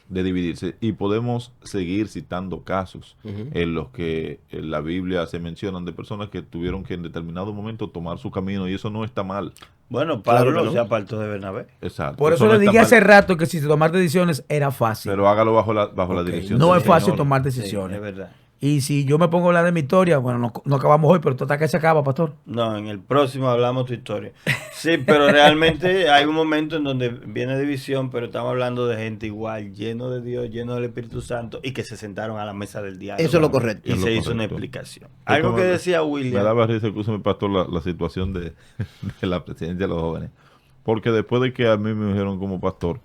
dividirse. Y podemos seguir citando casos en los que en la Biblia se mencionan de personas que tuvieron que en determinado momento tomar su camino y eso no está mal. Bueno, Claro Pablo que no. se apartó de Bernabé. Exacto. Por eso no le está dije mal, hace rato que si tomar decisiones era fácil. pero hágalo bajo la Ok, dirección no del es fácil Señor. tomar Sí, decisiones. es verdad. Y si yo me pongo a hablar de mi historia, bueno, no acabamos hoy, pero total que se acaba, pastor. No, en el próximo hablamos tu historia. Sí, pero realmente hay un momento en donde viene división, pero estamos hablando de gente igual, lleno de Dios, lleno del Espíritu Santo, y que se sentaron a la mesa del diálogo. Eso es lo correcto. Y Es lo se hizo una correcto. explicación. Es Algo como- que decía Me William. daba risa, escúchame, pastor, la situación de la presidencia de los jóvenes. Porque después de que a mí me dijeron como pastor,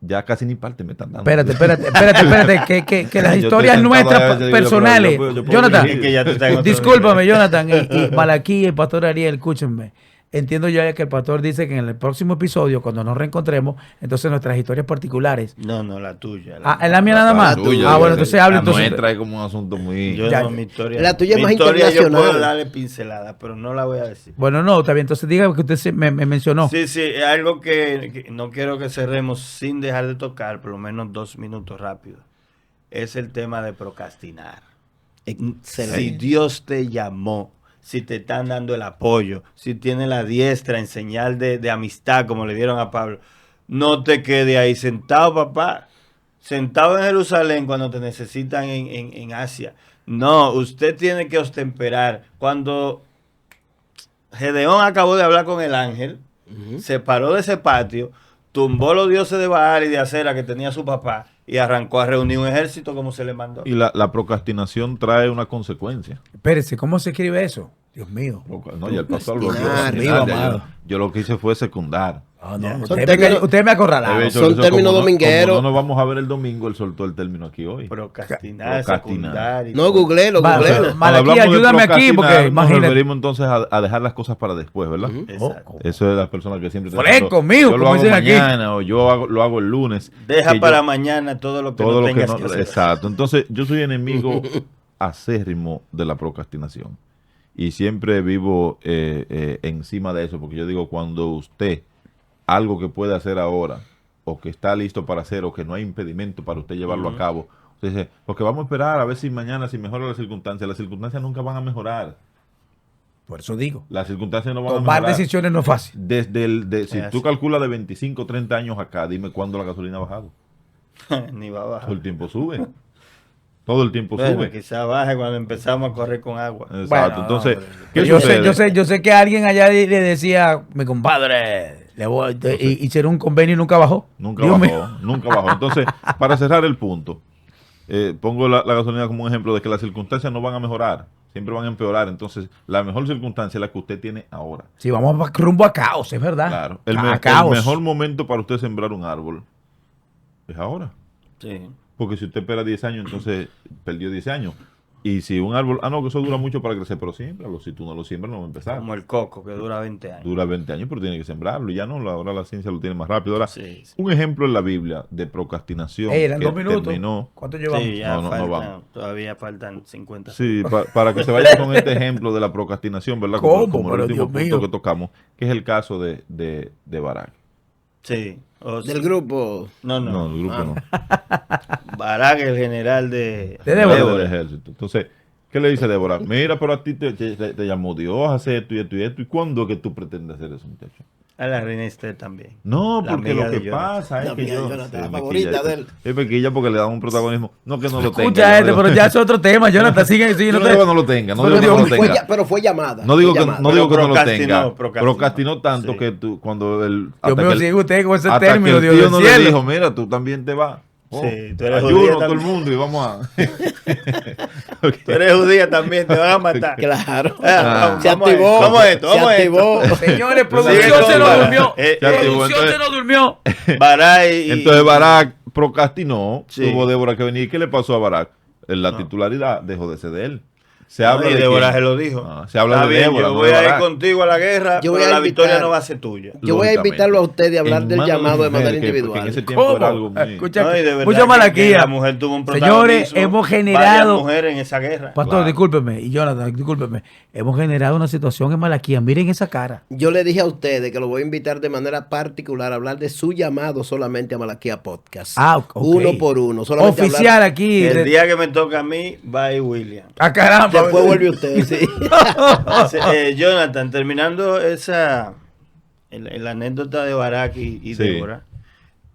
ya casi ni parte me están dando. Espérate, que las Yo historias estoy nuestras tentado a veces, digo, personales. pero yo puedo Jonathan, decir que ya tú estás en otro discúlpame, nivel. Jonathan, y Malaquí, el pastor Ariel, escúchenme. Entiendo yo ya que el pastor dice que en el próximo episodio, cuando nos reencontremos, entonces nuestras historias particulares. No, no, la tuya. Ah, ¿es la mía nada más? tuya, Bueno, entonces habla la entonces. nuestra es como un asunto muy... Yo Ya, no, mi historia. la tuya es mi más historia yo internacional. puedo darle pinceladas, pero no la voy a decir. Bueno, no, está bien. Entonces diga que usted me mencionó. Sí, sí, es algo que no quiero que cerremos sin dejar de tocar, por lo menos 2 minutos rápido. Es el tema de procrastinar. Si Excelente. Dios te llamó, si te están dando el apoyo, si tienes la diestra en señal de amistad, como le dieron a Pablo, no te quedes ahí sentado, papá. Sentado en Jerusalén cuando te necesitan en Asia. No, usted tiene que ostemperar. Cuando Gedeón acabó de hablar con el ángel, se paró de ese patio, tumbó los dioses de Baal y de Acera que tenía su papá y arrancó a reunir un ejército como se le mandó. Y la procrastinación trae una consecuencia. Espérese, ¿cómo se escribe eso? Dios mío. No, ya el pastor lo Procrastinar, vio. vivo, Ya, amado. yo lo que hice fue secundar. Ah, no, Son usted, términos- usted me acorralado. He hecho son eso, términos como domingueros. como no nos vamos a ver el domingo, él soltó el término aquí hoy. Procrastinar, Procrastinar. secundar. y No, todo. googleelo, Va, googleelo. pero- Malaquí, Cuando hablamos de ayúdame aquí, porque procrastinar, nos imagínate. referimos entonces a dejar las cosas para después, ¿verdad? Exacto. Eso es la persona que siempre... Fresco, mijo, yo lo como hago dicen aquí. mañana o yo lo hago el lunes. Deja que para yo- mañana todo lo que todo no lo que tengas no... que hacer. Exacto. Entonces, yo soy enemigo acérrimo de la procrastinación. Y siempre vivo encima de eso, porque yo digo, cuando usted, algo que puede hacer ahora, o que está listo para hacer, o que no hay impedimento para usted llevarlo a cabo, usted dice, porque vamos a esperar a ver si mañana, si mejora las circunstancias nunca van a mejorar. Por eso digo. Las circunstancias no van a Tomar mejorar. decisiones no es fácil. Si Es tú así. calculas de 25 o 30 años acá, dime cuándo la gasolina ha bajado. Ni va a Todo bajar. el tiempo sube. Todo el tiempo Bueno, sube. quizá baje cuando empezamos a correr con agua. Exacto. Bueno, Entonces, no, ¿qué yo sucede? yo sé que alguien allá le decía, mi compadre, hicieron un convenio y nunca bajó. Nunca Dios bajó, mío. nunca bajó. Entonces, para cerrar el punto, pongo la gasolina como un ejemplo de que las circunstancias no van a mejorar, siempre van a empeorar. Entonces, la mejor circunstancia es la que usted tiene ahora. Sí, vamos rumbo a caos, es verdad. Claro. A El caos. mejor momento para usted sembrar un árbol es ahora. Sí. Porque si usted espera 10 años, entonces perdió 10 años. Y si un árbol, que eso dura mucho para crecer, pero siémbralo. Si tú no lo siembras, no va a empezar. Como el coco, que dura 20 años. Dura 20 años, pero tiene que sembrarlo. Y ya no, ahora la ciencia lo tiene más rápido. Ahora, Sí, sí. un ejemplo en la Biblia de procrastinación Eran que 2 minutos. terminó. ¿Cuánto llevamos? Sí, ya No faltan, vamos. todavía faltan 50. Sí, para que se vaya con este ejemplo de la procrastinación, ¿verdad? ¿Cómo? Como el Pero, último Dios punto mío. que tocamos, que es el caso de Barak. Sí. Del grupo. No, No, el grupo Ah. no. Barak, el general de Débora. Del ejército. Entonces, ¿qué le dice Débora? Mira, pero a ti te llamó Dios a hacer esto y esto y esto. ¿Y cuándo es que tú pretendes hacer eso, muchacho? A la reina Esther también. No, La porque amiga lo de que Jonathan. pasa es La que amiga de yo... Jonathan, la Sí, favorita mequilla, de él. Es pequilla porque le dan un protagonismo. No que no lo tenga. Escucha yo este, no pero digo- ya es otro tema, Jonathan. Sigue, yo no no digo que no lo tenga, no Pero digo que no lo Dios mío, tenga. Pero fue llamada. No digo fue que llamada. no, digo que no lo Procrastinó, tenga. procrastinó. Procrastinó tanto Sí. que tú, cuando el... Dios hasta mío, que el- sigue usted con ese hasta que término, el Dios tío del no le cielo. dijo, mira, tú también te vas. Oh, Sí, tú eres ayuno judía todo el también. mundo y vamos a... Tú eres judía también, te van a matar. Claro. Vamos, Se vamos a esto, activó. vamos a esto, Se vamos a esto. activó. Señores, Sigue producción con se nos Barak. durmió. Se activó, Producción se entonces- nos durmió. Barak y... Entonces Barak procrastinó, Sí. tuvo Débora que venir. ¿Qué le pasó a Barak? En la titularidad dejó de ser de él. Se No, habla y de Débora quién? se lo dijo. Se habla Está de bien, Débora, yo no voy de a ir Barak. contigo a la guerra, Yo voy pero a la victoria invitar- no va a ser tuya. Yo voy a Lógicamente. invitarlo a usted de hablar En del manos llamado de mujer, manera que individual. en ese tiempo era algo muy... Escucha, No, y de verdad mucha que malaquía. la mujer tuvo un Señores, protagonismo. hemos Varias generado... mujeres en esa guerra. Pastor, Claro. discúlpeme, y Jonathan, discúlpeme. Hemos generado una situación en Malaquía. Miren esa cara. Yo le dije a ustedes que lo voy a invitar de manera particular a hablar de su llamado solamente a Malaquía Podcast. Ok. Uno por uno. Solamente Oficial hablar- aquí. El día que me toca a mí, va a ir William. Ah, caramba. Después vuelve usted, sí. Jonathan, terminando la anécdota de Barak y Sí. Débora,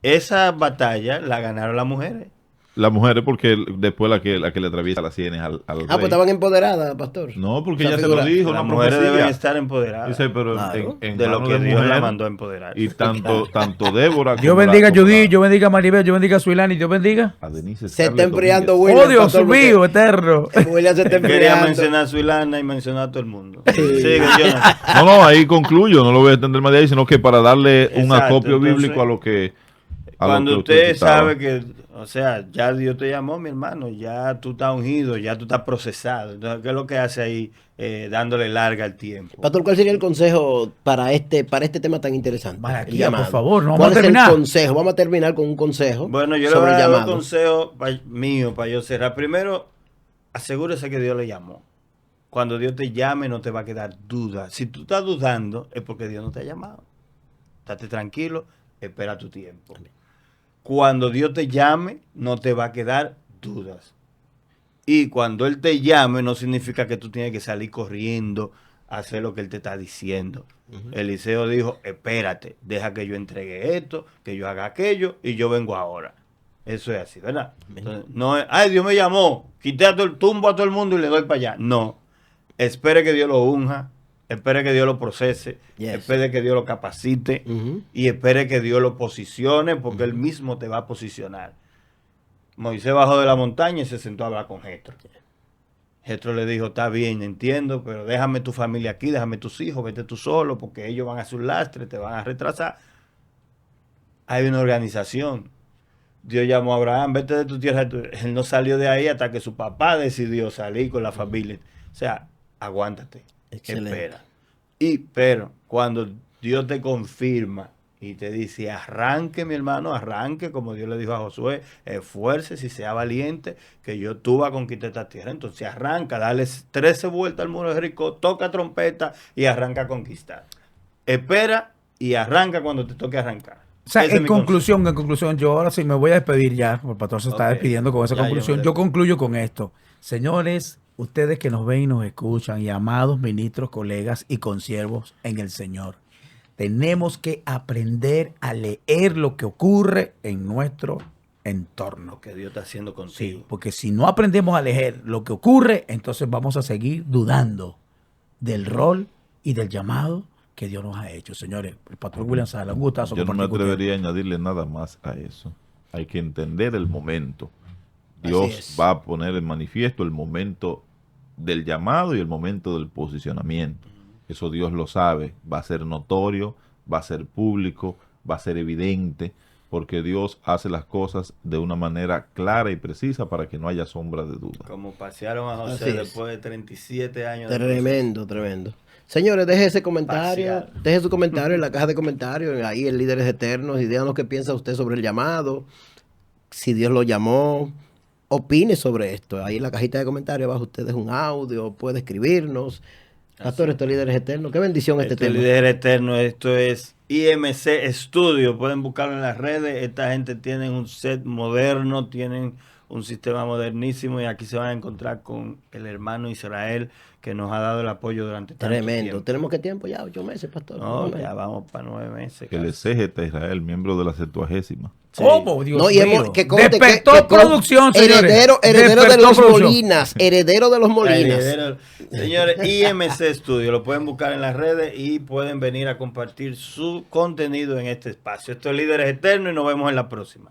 esa batalla la ganaron las mujeres. Las mujeres, porque después la que le atraviesa las sienes al Ah, rey. pues estaban empoderadas, pastor. No, porque Esa ella se figura. lo dijo, Las una mujeres deben profecía. estar empoderadas Dice, pero Claro. en de lo manos que Dios la mujer, mandó a empoderar. Y tanto Débora Dios como la- bendiga a como Judith, la- Dios bendiga a Maribel, Dios bendiga a Suilani, Dios bendiga. a Denise Se está Scarlett enfriando Domínguez. William. Oh, Dios pastor, porque mío, eterno. William se está Quería enfriando. mencionar a Suilana y mencionar a todo el mundo. Sigue, Jonathan. No, ahí concluyo, no lo voy a extender más de ahí, sino que para darle un Exacto, acopio entonces, bíblico a lo que... a lo Cuando que usted citaba. sabe que, o sea, ya Dios te llamó, mi hermano, ya tú estás ungido, ya tú estás procesado. Entonces, ¿qué es lo que hace ahí dándole larga al tiempo? Pastor, ¿cuál sería el consejo para este tema tan interesante? Malaquía, El llamado. por favor, no vamos ¿Cuál a es terminar? el consejo? Vamos a terminar con un consejo Bueno, yo le voy sobre a el dar un llamado. consejo mío para yo cerrar. Primero, asegúrese que Dios le llamó. Cuando Dios te llame, no te va a quedar duda. Si tú estás dudando, es porque Dios no te ha llamado. Estate tranquilo, espera tu tiempo. Cuando Dios te llame, no te va a quedar dudas. Y cuando Él te llame, no significa que tú tienes que salir corriendo a hacer lo que Él te está diciendo. Eliseo dijo, espérate, deja que yo entregue esto, que yo haga aquello, y yo vengo ahora. Eso es así, ¿verdad? Entonces, no es, ay, Dios me llamó, quité a todo el tumbo a todo el mundo y le doy para allá. No, espere que Dios lo unja, espere que Dios lo procese, Yes. espere que Dios lo capacite Ujú. y espere que Dios lo posicione porque Él mismo te va a posicionar. Moisés bajó de la montaña y se sentó a hablar con Jetro. Jetro le dijo, está bien, entiendo, pero déjame tu familia aquí, déjame tus hijos, vete tú solo porque ellos van a hacer un lastre, te van a retrasar. Hay una organización. Dios llamó a Abraham, vete de tu tierra. Él no salió de ahí hasta que su papá decidió salir con la familia. O sea, aguántate, Excelente. espera. Pero cuando Dios te confirma y te dice, arranque mi hermano, arranque, como Dios le dijo a Josué, esfuércese y sea valiente, que tú vas a conquistar esta tierra. Entonces arranca, dale 13 vueltas al muro de Jericó, toca trompeta y arranca a conquistar. Espera y arranca cuando te toque arrancar. O sea, Ese es en mi conclusión, yo ahora sí me voy a despedir ya, porque el pastor se está Ok. despidiendo con esa Ya, conclusión. yo Yo me concluyo con esto. Señores, ustedes que nos ven y nos escuchan, y amados ministros, colegas y consiervos en el Señor, tenemos que aprender a leer lo que ocurre en nuestro entorno. Lo que Dios está haciendo Sí, contigo. porque si no aprendemos a leer lo que ocurre, entonces vamos a seguir dudando del rol y del llamado que Dios nos ha hecho. Señores, el pastor William Sala, un gustazo. Yo no me compartir con ustedes. atrevería a añadirle nada más a eso. Hay que entender el momento. Así Dios es. va a poner en manifiesto el momento del llamado y el momento del posicionamiento. Eso Dios lo sabe. Va a ser notorio, va a ser público, va a ser evidente. porque Dios hace las cosas de una manera clara y precisa para que no haya sombra de duda. Como pasearon a José Así es. después de 37 años. de Tremendo, tremendo. Señores, deje ese comentario, Parcial. deje su comentario en la caja de comentarios, ahí en Líderes Eternos, y díganos qué piensa usted sobre el llamado, si Dios lo llamó, opine sobre esto. Ahí en la cajita de comentarios abajo usted deja un audio, puede escribirnos. Pastor, esto es Líderes Eternos. Qué bendición este Esto es tema. Líder Eterno, esto es IMC Studio, pueden buscarlo en las redes. Esta gente tiene un set moderno, tienen un sistema modernísimo y aquí se van a encontrar con el hermano Israel que nos ha dado el apoyo durante tanto Tremendo. tiempo. ¿Tenemos qué tiempo ya? 8 meses, pastor. No, 9 meses. ya vamos para 9 meses. Que le casi. cejete a Israel, miembro de la 70ª. Sí. ¿Cómo? Dios No, y mío. que conste Despertó que producción, señores. heredero de Despertó los producción. Molinas, heredero de los Molinas. Heredero. Señores, IMC Studio, lo pueden buscar en las redes y pueden venir a compartir su contenido en este espacio. Esto es Líderes Eternos y nos vemos en la próxima.